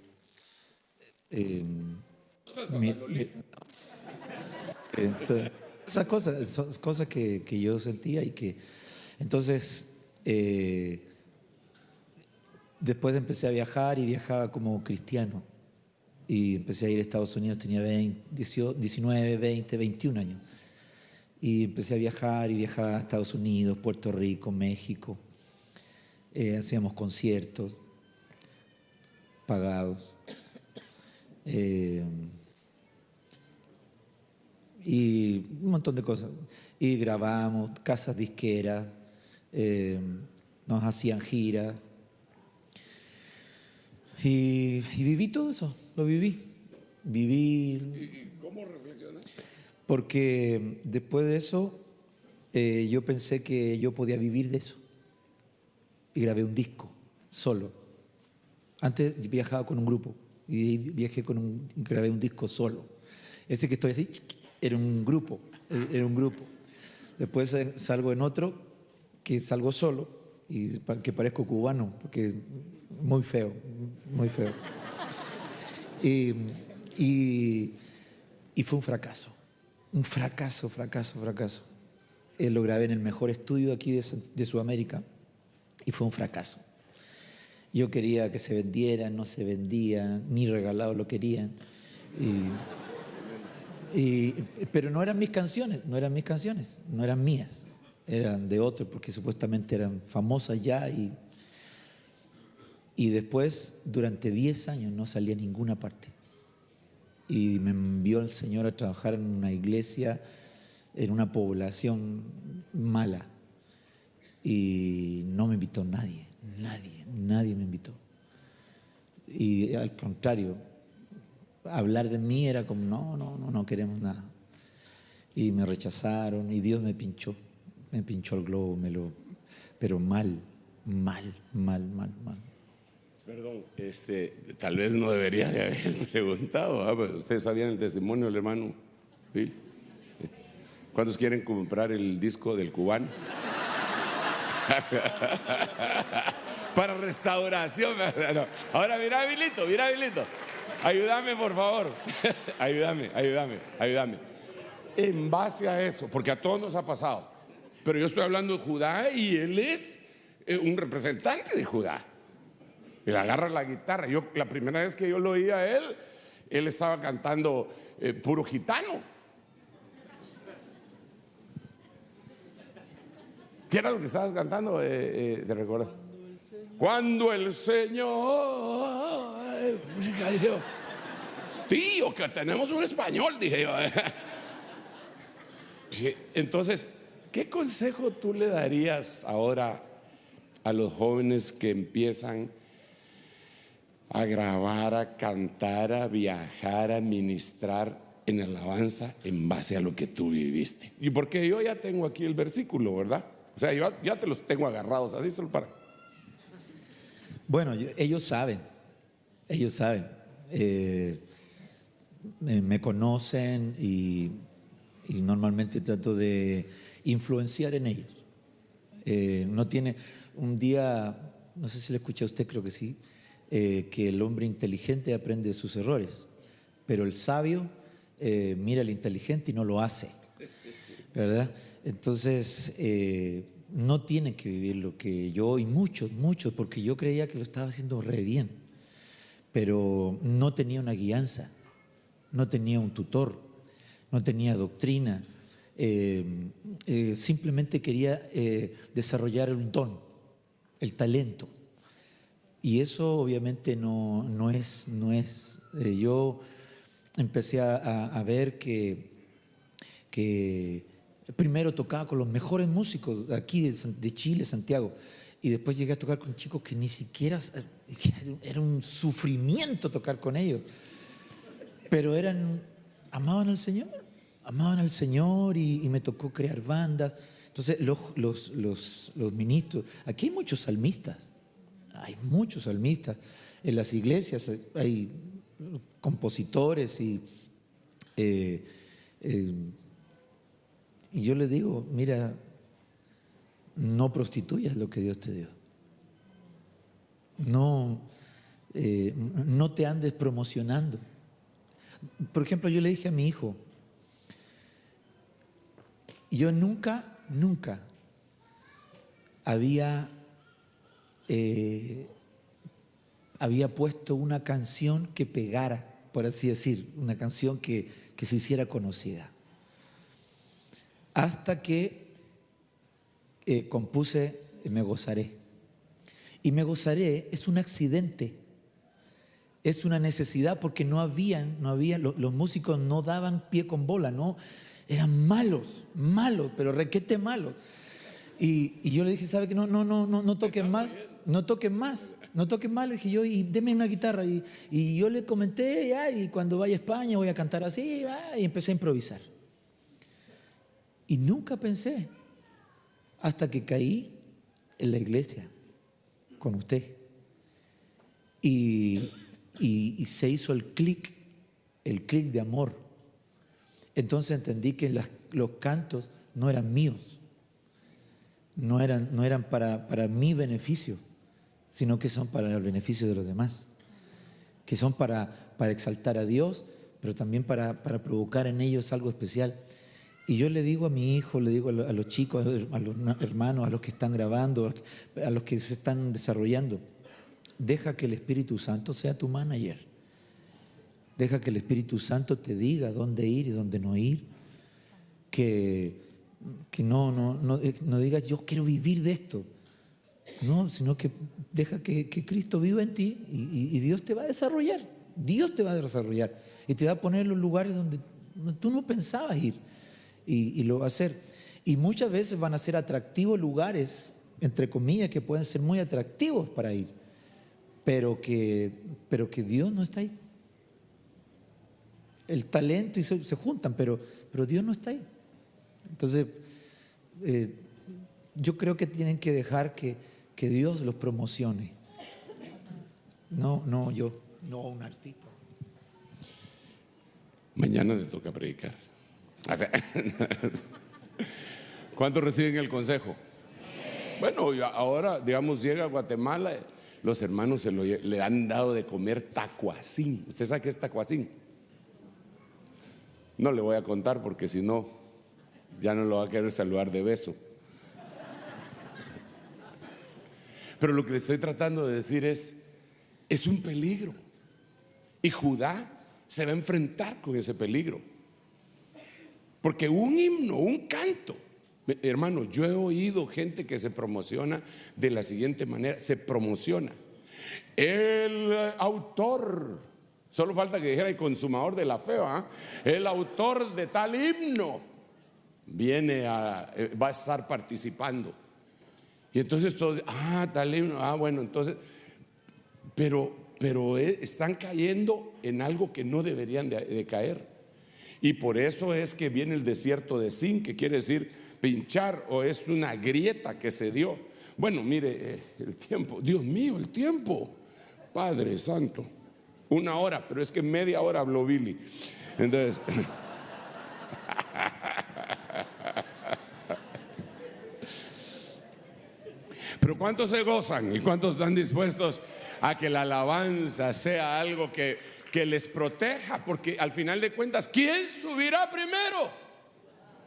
Esas cosas son cosas que yo sentía y que entonces después empecé a viajar y viajaba como cristiano y empecé a ir a Estados Unidos, tenía 19, 20, 21 años y empecé a viajar y viajaba a Estados Unidos, Puerto Rico, México, hacíamos conciertos pagados. Y un montón de cosas. Y grabamos, casas disqueras, nos hacían giras. Y viví todo eso, lo viví. ¿Y cómo reflexionas? Porque después de eso, yo pensé que yo podía vivir de eso. Y grabé un disco, solo. Antes viajaba con un grupo y grabé un disco solo. Ese que estoy así era un grupo. Después salgo en otro que salgo solo y que parezco cubano, porque muy feo. Y fue un fracaso. Lo grabé en el mejor estudio aquí de Sudamérica y fue un fracaso. Yo quería que se vendiera, no se vendía, ni regalado lo querían. Pero no eran mis canciones, no eran mías, eran de otros porque supuestamente eran famosas ya y después durante 10 años no salí a ninguna parte y me envió el Señor a trabajar en una iglesia, en una población mala y no me invitó nadie me invitó y al contrario, hablar de mí era como, no queremos nada. Y me rechazaron y Dios me pinchó el globo, pero mal. Perdón, tal vez no debería de haber preguntado, pero ustedes sabían el testimonio del hermano Bill. ¿Cuántos quieren comprar el disco del cubano? Para restauración. No. Ahora mira, Bilito. Ayúdame, por favor. Ayúdame. En base a eso, porque a todos nos ha pasado. Pero yo estoy hablando de Judá y él es un representante de Judá. Él agarra la guitarra. La primera vez que yo lo oí a él estaba cantando puro gitano. ¿Qué era lo que estabas cantando? ¿Te recuerdas? Cuando el Señor... Tío, que tenemos un español, dije yo. Entonces, ¿qué consejo tú le darías ahora a los jóvenes que empiezan a grabar, a cantar, a viajar, a ministrar en alabanza en base a lo que tú viviste? Y porque yo ya tengo aquí el versículo, ¿verdad? O sea, yo ya te los tengo agarrados, así solo para... Bueno, ellos saben. Me conocen y normalmente trato de influenciar en ellos. No tiene un día no sé si lo escuché a usted, creo que sí, que el hombre inteligente aprende de sus errores, pero el sabio mira al inteligente y no lo hace, ¿verdad? Entonces, no tiene que vivir lo que yo y muchos, porque yo creía que lo estaba haciendo re bien, pero no tenía una guianza, no tenía un tutor, no tenía doctrina, simplemente quería desarrollar un don, el talento. Y eso obviamente no es. Yo empecé a ver que primero tocaba con los mejores músicos de aquí de Chile, Santiago, y después llegué a tocar con chicos que ni siquiera, era un sufrimiento tocar con ellos, pero amaban al Señor y me tocó crear bandas. Entonces los ministros, aquí hay muchos salmistas en las iglesias, hay compositores y yo les digo, mira, no prostituyas lo que Dios te dio. No te andes promocionando. Por ejemplo, yo le dije a mi hijo, yo nunca había puesto una canción que pegara, por así decir, una canción que se hiciera conocida. Hasta que compuse Me Gozaré. Y Me Gozaré es un accidente, es una necesidad, porque los músicos no daban pie con bola, no, eran malos, pero requete malos. Y yo le dije, ¿sabe qué? No toquen más, no toquen más. Le dije yo, y deme una guitarra. Y yo le comenté, ya, y cuando vaya a España voy a cantar así, y empecé a improvisar. Y nunca pensé, hasta que caí en la iglesia con usted. Y se hizo el clic de amor. Entonces entendí que los cantos no eran míos, no eran para mi beneficio, sino que son para el beneficio de los demás, que son para exaltar a Dios, pero también para provocar en ellos algo especial. Y yo le digo a mi hijo, le digo a los chicos, a los hermanos, a los que están grabando, a los que se están desarrollando, deja que el Espíritu Santo sea tu manager. Deja que el Espíritu Santo te diga dónde ir y dónde no ir. Que no digas, yo quiero vivir de esto. No, sino que deja que Cristo viva en ti y Dios te va a desarrollar. Dios te va a desarrollar y te va a poner en los lugares donde tú no pensabas ir. Y lo va a hacer. Y muchas veces van a ser atractivos lugares, entre comillas, que pueden ser muy atractivos para ir, pero que Dios no está ahí. El talento y se juntan, pero Dios no está ahí. Entonces, yo creo que tienen que dejar que Dios los promocione. No un artista. Mañana te toca predicar. ¿Cuántos reciben el consejo? Bueno, ahora, digamos, llega a Guatemala, los hermanos le han dado de comer tacuacín. ¿Usted sabe qué es tacuacín? No le voy a contar porque si no, ya no lo va a querer saludar de beso. Pero lo que le estoy tratando de decir es un peligro. Y Judá se va a enfrentar con ese peligro. Porque un himno, un canto, hermano, yo he oído gente que se promociona de la siguiente manera, se promociona. El autor, solo falta que dijera el consumador de la fe, el autor de tal himno va a estar participando. Y entonces todos, tal himno, bueno, entonces, pero están cayendo en algo que no deberían de caer. Y por eso es que viene el desierto de Zin, que quiere decir pinchar, o es una grieta que se dio. Bueno, mire, el tiempo, Dios mío, el tiempo, Padre Santo, 1 hora, pero es que media hora habló Billy. Entonces, pero Pero ¿cuántos se gozan y cuántos están dispuestos a que la alabanza sea algo que les proteja? Porque al final de cuentas, ¿quién subirá primero?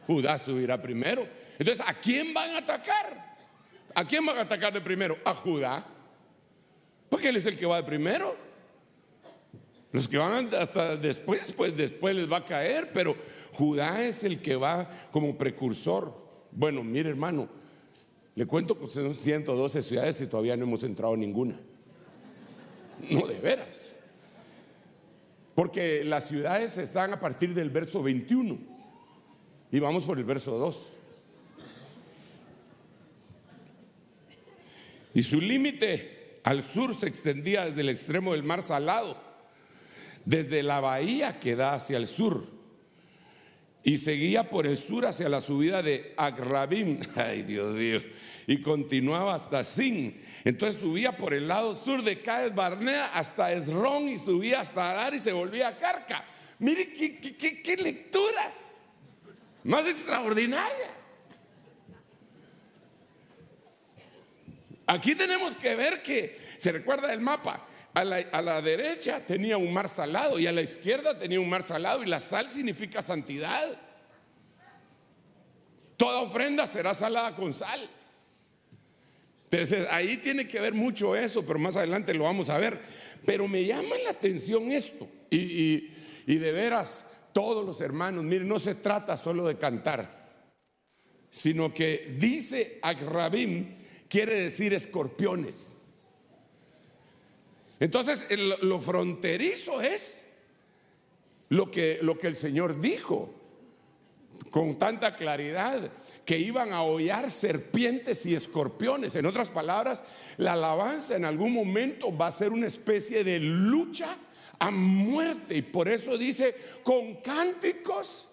Judá subirá primero. Entonces, ¿a quién van a atacar? ¿A quién van a atacar de primero? A Judá, porque él es el que va de primero. Los que van hasta después, pues después les va a caer, pero Judá es el que va como precursor. Bueno, mire, hermano, le cuento que son 112 ciudades y todavía no hemos entrado en ninguna. No, de veras. Porque las ciudades están a partir del verso 21 y vamos por el verso 2. Y su límite al sur se extendía desde el extremo del mar Salado, desde la bahía que da hacia el sur, y seguía por el sur hacia la subida de Agrabim, ay Dios mío, y continuaba hasta Sin. Entonces subía por el lado sur de Cades Barnea hasta Esrón y subía hasta Adar y se volvía a Carca. Mire qué lectura más extraordinaria. Aquí tenemos que ver que, ¿se recuerda del mapa? A la derecha tenía un mar salado y a la izquierda tenía un mar salado, y la sal significa santidad. Toda ofrenda será salada con sal. Entonces ahí tiene que ver mucho eso, pero más adelante lo vamos a ver. Pero me llama la atención esto, y de veras, todos los hermanos, miren, no se trata solo de cantar, sino que dice Agrabim, quiere decir escorpiones. Entonces lo fronterizo es lo que el Señor dijo con tanta claridad, que iban a hollar serpientes y escorpiones. En otras palabras, la alabanza en algún momento va a ser una especie de lucha a muerte, y por eso dice con cánticos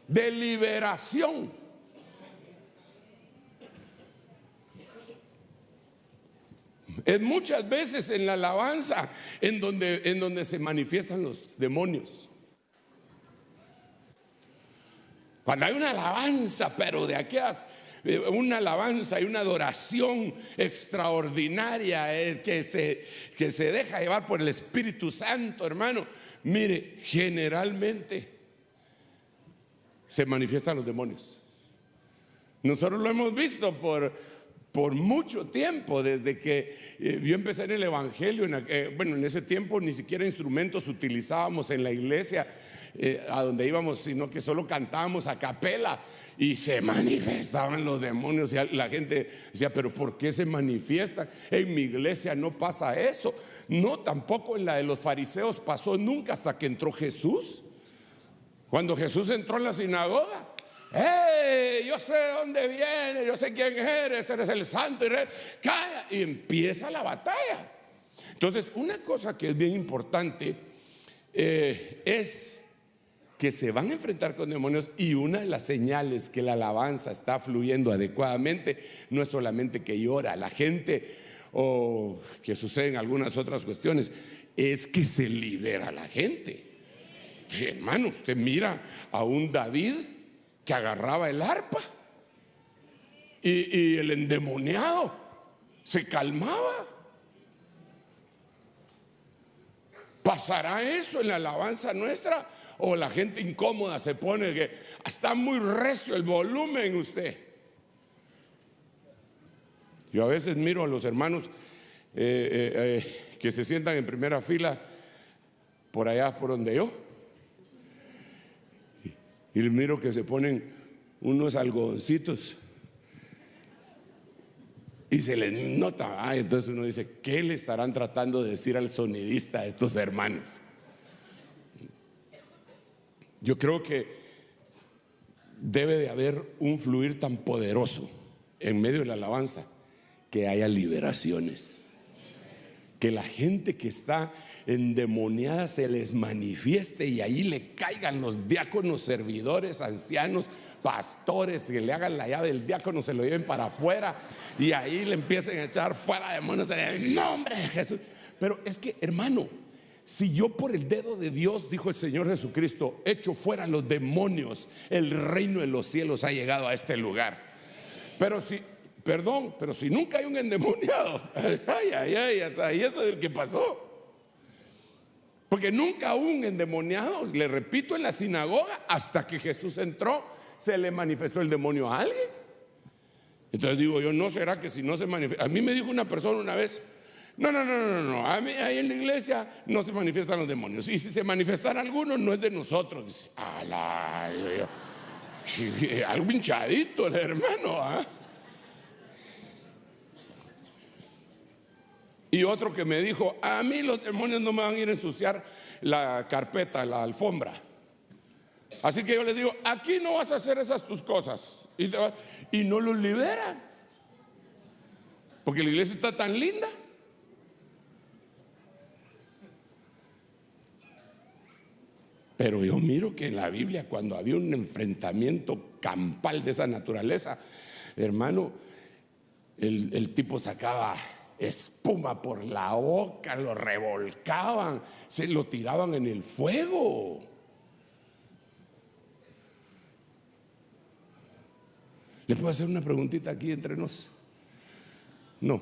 de liberación. Es muchas veces en la alabanza en donde se manifiestan los demonios. Cuando hay una alabanza, pero de aquellas, una alabanza y una adoración extraordinaria, que se deja llevar por el Espíritu Santo, hermano, mire, generalmente se manifiestan los demonios. Nosotros lo hemos visto por mucho tiempo, desde que yo empecé en el Evangelio. En ese tiempo ni siquiera instrumentos utilizábamos en la iglesia a donde íbamos, sino que solo cantábamos a capela, y se manifestaban los demonios. Y la gente decía, pero ¿por qué se manifiestan? En mi iglesia no pasa eso. No, tampoco en la de los fariseos pasó nunca hasta que entró Jesús. Cuando Jesús entró en la sinagoga, ¡hey! Yo sé de dónde viene, yo sé quién eres el santo y rey. Calla, y empieza la batalla. Entonces, una cosa que es bien importante es que se van a enfrentar con demonios, y una de las señales que la alabanza está fluyendo adecuadamente no es solamente que llora la gente o que suceden algunas otras cuestiones, es que se libera la gente. Sí, hermano, usted mira a un David que agarraba el arpa y el endemoniado se calmaba. ¿Pasará eso en la alabanza nuestra? ¿O la gente incómoda se pone que está muy recio el volumen usted? Yo a veces miro a los hermanos que se sientan en primera fila por allá por donde yo, y miro que se ponen unos algodoncitos y se les nota. Entonces uno dice, ¿qué le estarán tratando de decir al sonidista a estos hermanos? Yo creo que debe de haber un fluir tan poderoso en medio de la alabanza que haya liberaciones, que la gente que está endemoniada se les manifieste, y ahí le caigan los diáconos, servidores, ancianos, pastores, que le hagan la llave del diácono, se lo lleven para afuera y ahí le empiecen a echar fuera demonios en el nombre de Jesús. Pero es que, hermano, si yo por el dedo de Dios, dijo el Señor Jesucristo, echo fuera los demonios, el reino de los cielos ha llegado a este lugar. Pero Perdón, pero si nunca hay un endemoniado, hasta ahí eso es el que pasó. Porque nunca hubo un endemoniado, le repito, en la sinagoga, hasta que Jesús entró, se le manifestó el demonio a alguien. Entonces digo yo, ¿no será que si no se manifiesta? A mí me dijo una persona una vez, no, a mí ahí en la iglesia no se manifiestan los demonios. Y si se manifestan algunos, no es de nosotros. Dice, algo hinchadito el hermano, ¿ah? Y otro que me dijo, a mí los demonios no me van a ir a ensuciar la carpeta, la alfombra. Así que yo le digo, aquí no vas a hacer esas tus cosas. Y no los liberan. Porque la iglesia está tan linda. Pero yo miro que en la Biblia, cuando había un enfrentamiento campal de esa naturaleza, hermano, el tipo sacaba espuma por la boca, lo revolcaban, se lo tiraban en el fuego. ¿Le puedo hacer una preguntita aquí entre nos? No,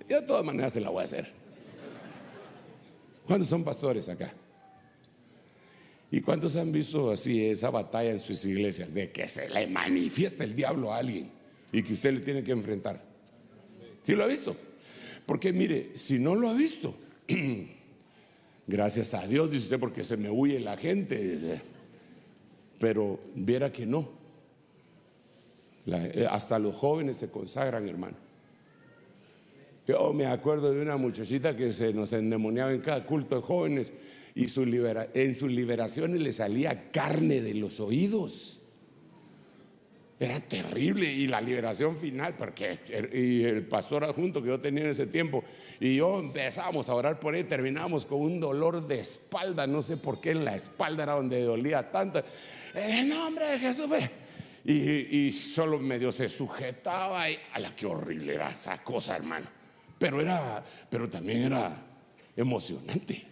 yo de todas maneras se la voy a hacer. ¿Cuántos son pastores acá? ¿Y cuántos han visto así esa batalla en sus iglesias de que se le manifiesta el diablo a alguien y que usted le tiene que enfrentar? ¿Sí lo ha visto? Porque mire, si no lo ha visto, gracias a Dios, dice usted, porque se me huye la gente. Pero viera que no. Hasta los jóvenes se consagran, hermano. Yo me acuerdo de una muchachita que se nos endemoniaba en cada culto de jóvenes y en sus liberaciones le salía carne de los oídos. Era terrible. Y la liberación final, porque y el pastor adjunto que yo tenía en ese tiempo y yo empezábamos a orar por él, terminábamos con un dolor de espalda, no sé por qué en la espalda era donde dolía tanto. En el nombre de Jesús. Y solo medio se sujetaba y a la que horrible era esa cosa, hermano. Pero también era emocionante.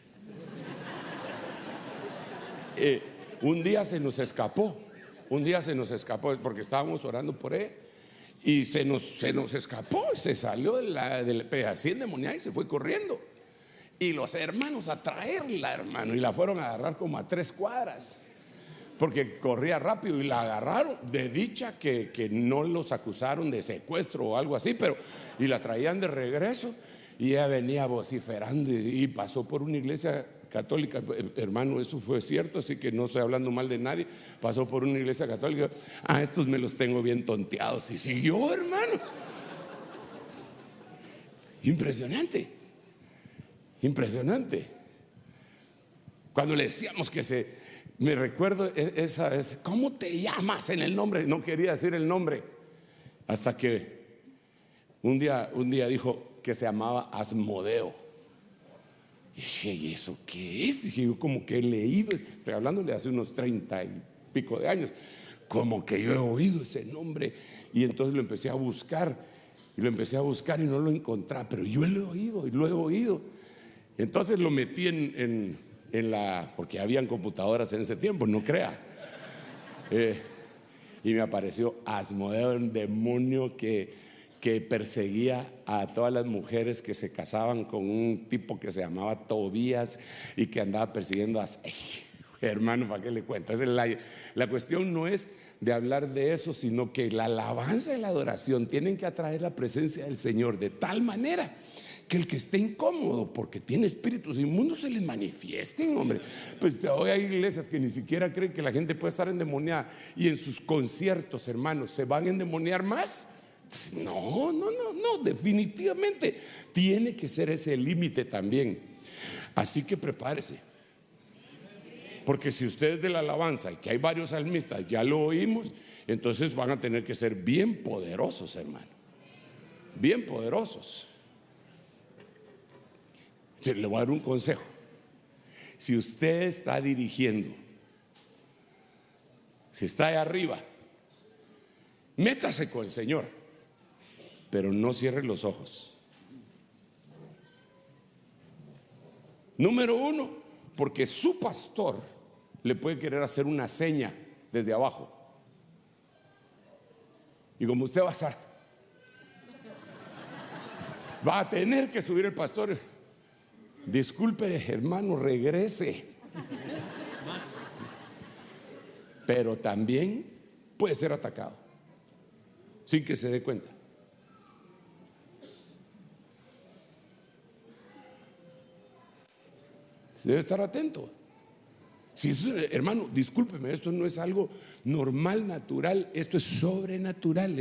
Un día se nos escapó porque estábamos orando por él y se nos escapó, se salió del pedacito endemoniada y se fue corriendo. Y los hermanos a traerla, hermano, y la fueron a agarrar como a 3 cuadras porque corría rápido y la agarraron. De dicha que no los acusaron de secuestro o algo así, y la traían de regreso y ella venía vociferando y pasó por una iglesia católica, hermano, eso fue cierto, así que no estoy hablando mal de nadie. Pasó por una iglesia católica, estos me los tengo bien tonteados, y siguió, hermano. Impresionante. Cuando le decíamos me recuerdo ¿cómo te llamas en el nombre? No quería decir el nombre, hasta que un día dijo que se llamaba Asmodeo. Y dije, ¿y eso qué es? Y yo como que he leído, estoy hablándole hace unos 30 y pico de años, como que yo he oído ese nombre. Y entonces lo empecé a buscar y no lo encontraba, pero yo lo he oído. Entonces lo metí porque habían computadoras en ese tiempo, no crea. Y me apareció Asmodeo, un demonio que perseguía a todas las mujeres que se casaban con un tipo que se llamaba Tobías y que andaba persiguiendo hermano, ¿para qué le cuento? La cuestión no es de hablar de eso, sino que la alabanza y la adoración tienen que atraer la presencia del Señor de tal manera que el que esté incómodo porque tiene espíritus inmundos se les manifiesten, hombre. Pues hoy hay iglesias que ni siquiera creen que la gente puede estar endemoniada, y en sus conciertos, hermanos, ¿se van a endemoniar más? No, definitivamente tiene que ser ese límite también. Así que prepárese, porque si usted es de la alabanza y que hay varios salmistas, ya lo oímos, entonces van a tener que ser bien poderosos, hermano, bien poderosos. Le voy a dar un consejo. Si usted está dirigiendo, si está ahí arriba, métase con el Señor, pero no cierre los ojos. Número 1, porque su pastor le puede querer hacer una seña desde abajo. Y como usted va a estar, Va a tener que subir el pastor. Disculpe, hermano, regrese. Pero también puede ser atacado sin que se dé cuenta. Debe estar atento. Si eso, hermano, discúlpeme, esto no es algo normal, natural, esto es sobrenatural,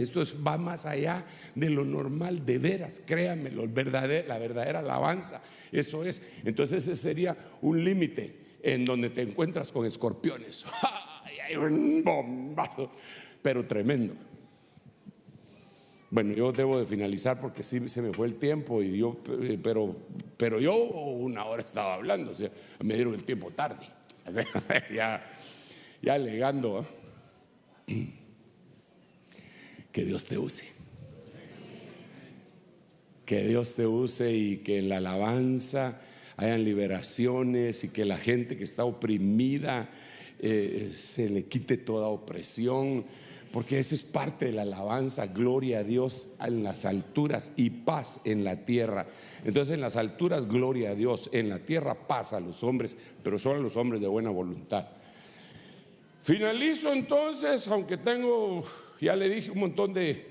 va más allá de lo normal, de veras, créanme, la verdadera alabanza, eso es. Entonces ese sería un límite en donde te encuentras con escorpiones. Hay un bombazo, pero tremendo. Bueno, yo debo de finalizar porque sí se me fue el tiempo y pero yo una hora estaba hablando, o sea, me dieron el tiempo tarde. O sea, ya alegando, ¿eh? Que Dios te use. Que Dios te use y que en la alabanza hayan liberaciones y que la gente que está oprimida se le quite toda opresión, porque eso es parte de la alabanza. Gloria a Dios en las alturas y paz en la tierra. Entonces en las alturas gloria a Dios, en la tierra paz a los hombres, pero solo a los hombres de buena voluntad. Finalizo entonces, aunque ya le dije, un montón de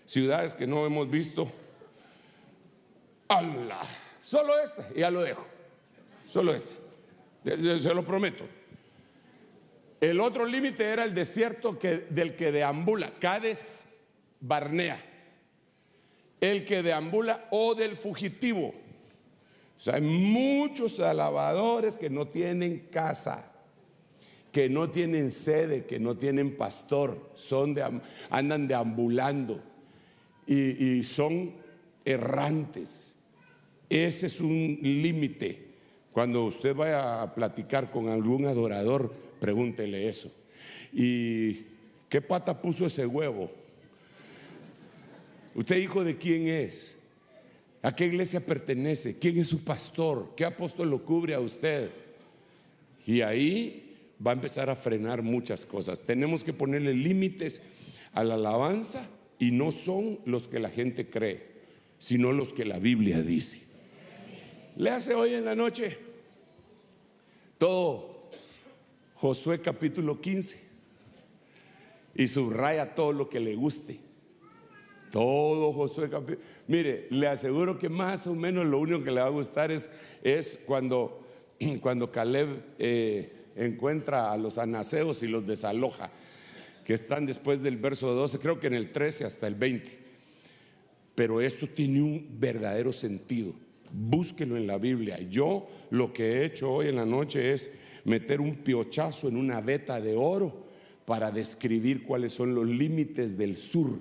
ciudades que no hemos visto. ¡Hala! Solo esta, y ya lo dejo. Solo este, se lo prometo. El otro límite era el desierto del que deambula, Cades Barnea, el que deambula o del fugitivo. O sea, hay muchos alabadores que no tienen casa, que no tienen sede, que no tienen pastor, andan deambulando y son errantes. Ese es un límite. Cuando usted vaya a platicar con algún adorador, pregúntele eso. ¿Y qué pata puso ese huevo? ¿Usted hijo de quién es? ¿A qué iglesia pertenece? ¿Quién es su pastor? ¿Qué apóstol lo cubre a usted? Y ahí va a empezar a frenar muchas cosas. Tenemos que ponerle límites a la alabanza, y no son los que la gente cree, sino los que la Biblia dice. Léase hoy en la noche todo Josué capítulo 15 y subraya todo lo que le guste. Todo Josué capítulo. Mire, le aseguro que más o menos lo único que le va a gustar es cuando Caleb encuentra a los anaseos y los desaloja, que están después del verso 12, creo que en el 13 hasta el 20. Pero esto tiene un verdadero sentido. Búsquelo en la Biblia. Yo lo que he hecho hoy en la noche es meter un piochazo en una veta de oro para describir cuáles son los límites del sur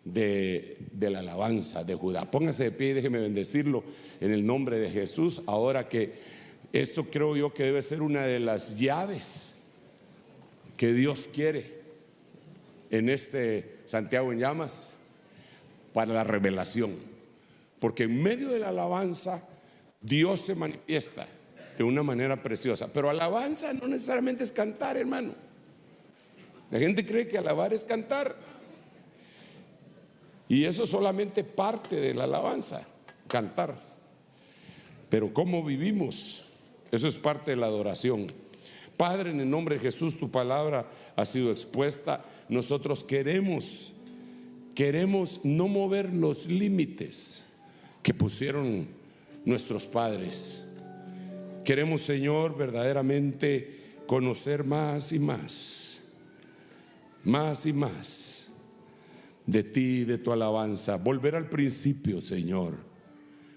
de la alabanza de Judá. Póngase de pie y déjeme bendecirlo en el nombre de Jesús. Ahora que esto creo yo que debe ser una de las llaves que Dios quiere en este Santiago en Llamas para la revelación. Porque en medio de la alabanza Dios se manifiesta de una manera preciosa. Pero alabanza no necesariamente es cantar, hermano. La gente cree que alabar es cantar, y eso es solamente parte de la alabanza, cantar. Pero cómo vivimos, eso es parte de la adoración. Padre, en el nombre de Jesús, tu palabra ha sido expuesta. Nosotros queremos no mover los límites que pusieron nuestros padres. Queremos, Señor, verdaderamente conocer más y más y más de ti, de tu alabanza. Volver al principio, Señor,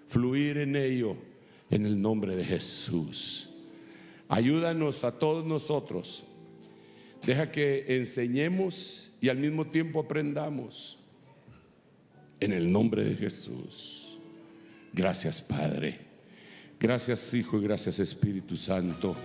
fluir en ello en el nombre de Jesús. Ayúdanos a todos nosotros. Deja que enseñemos y al mismo tiempo aprendamos en el nombre de Jesús. Gracias, Padre. Gracias, Hijo, y gracias, Espíritu Santo.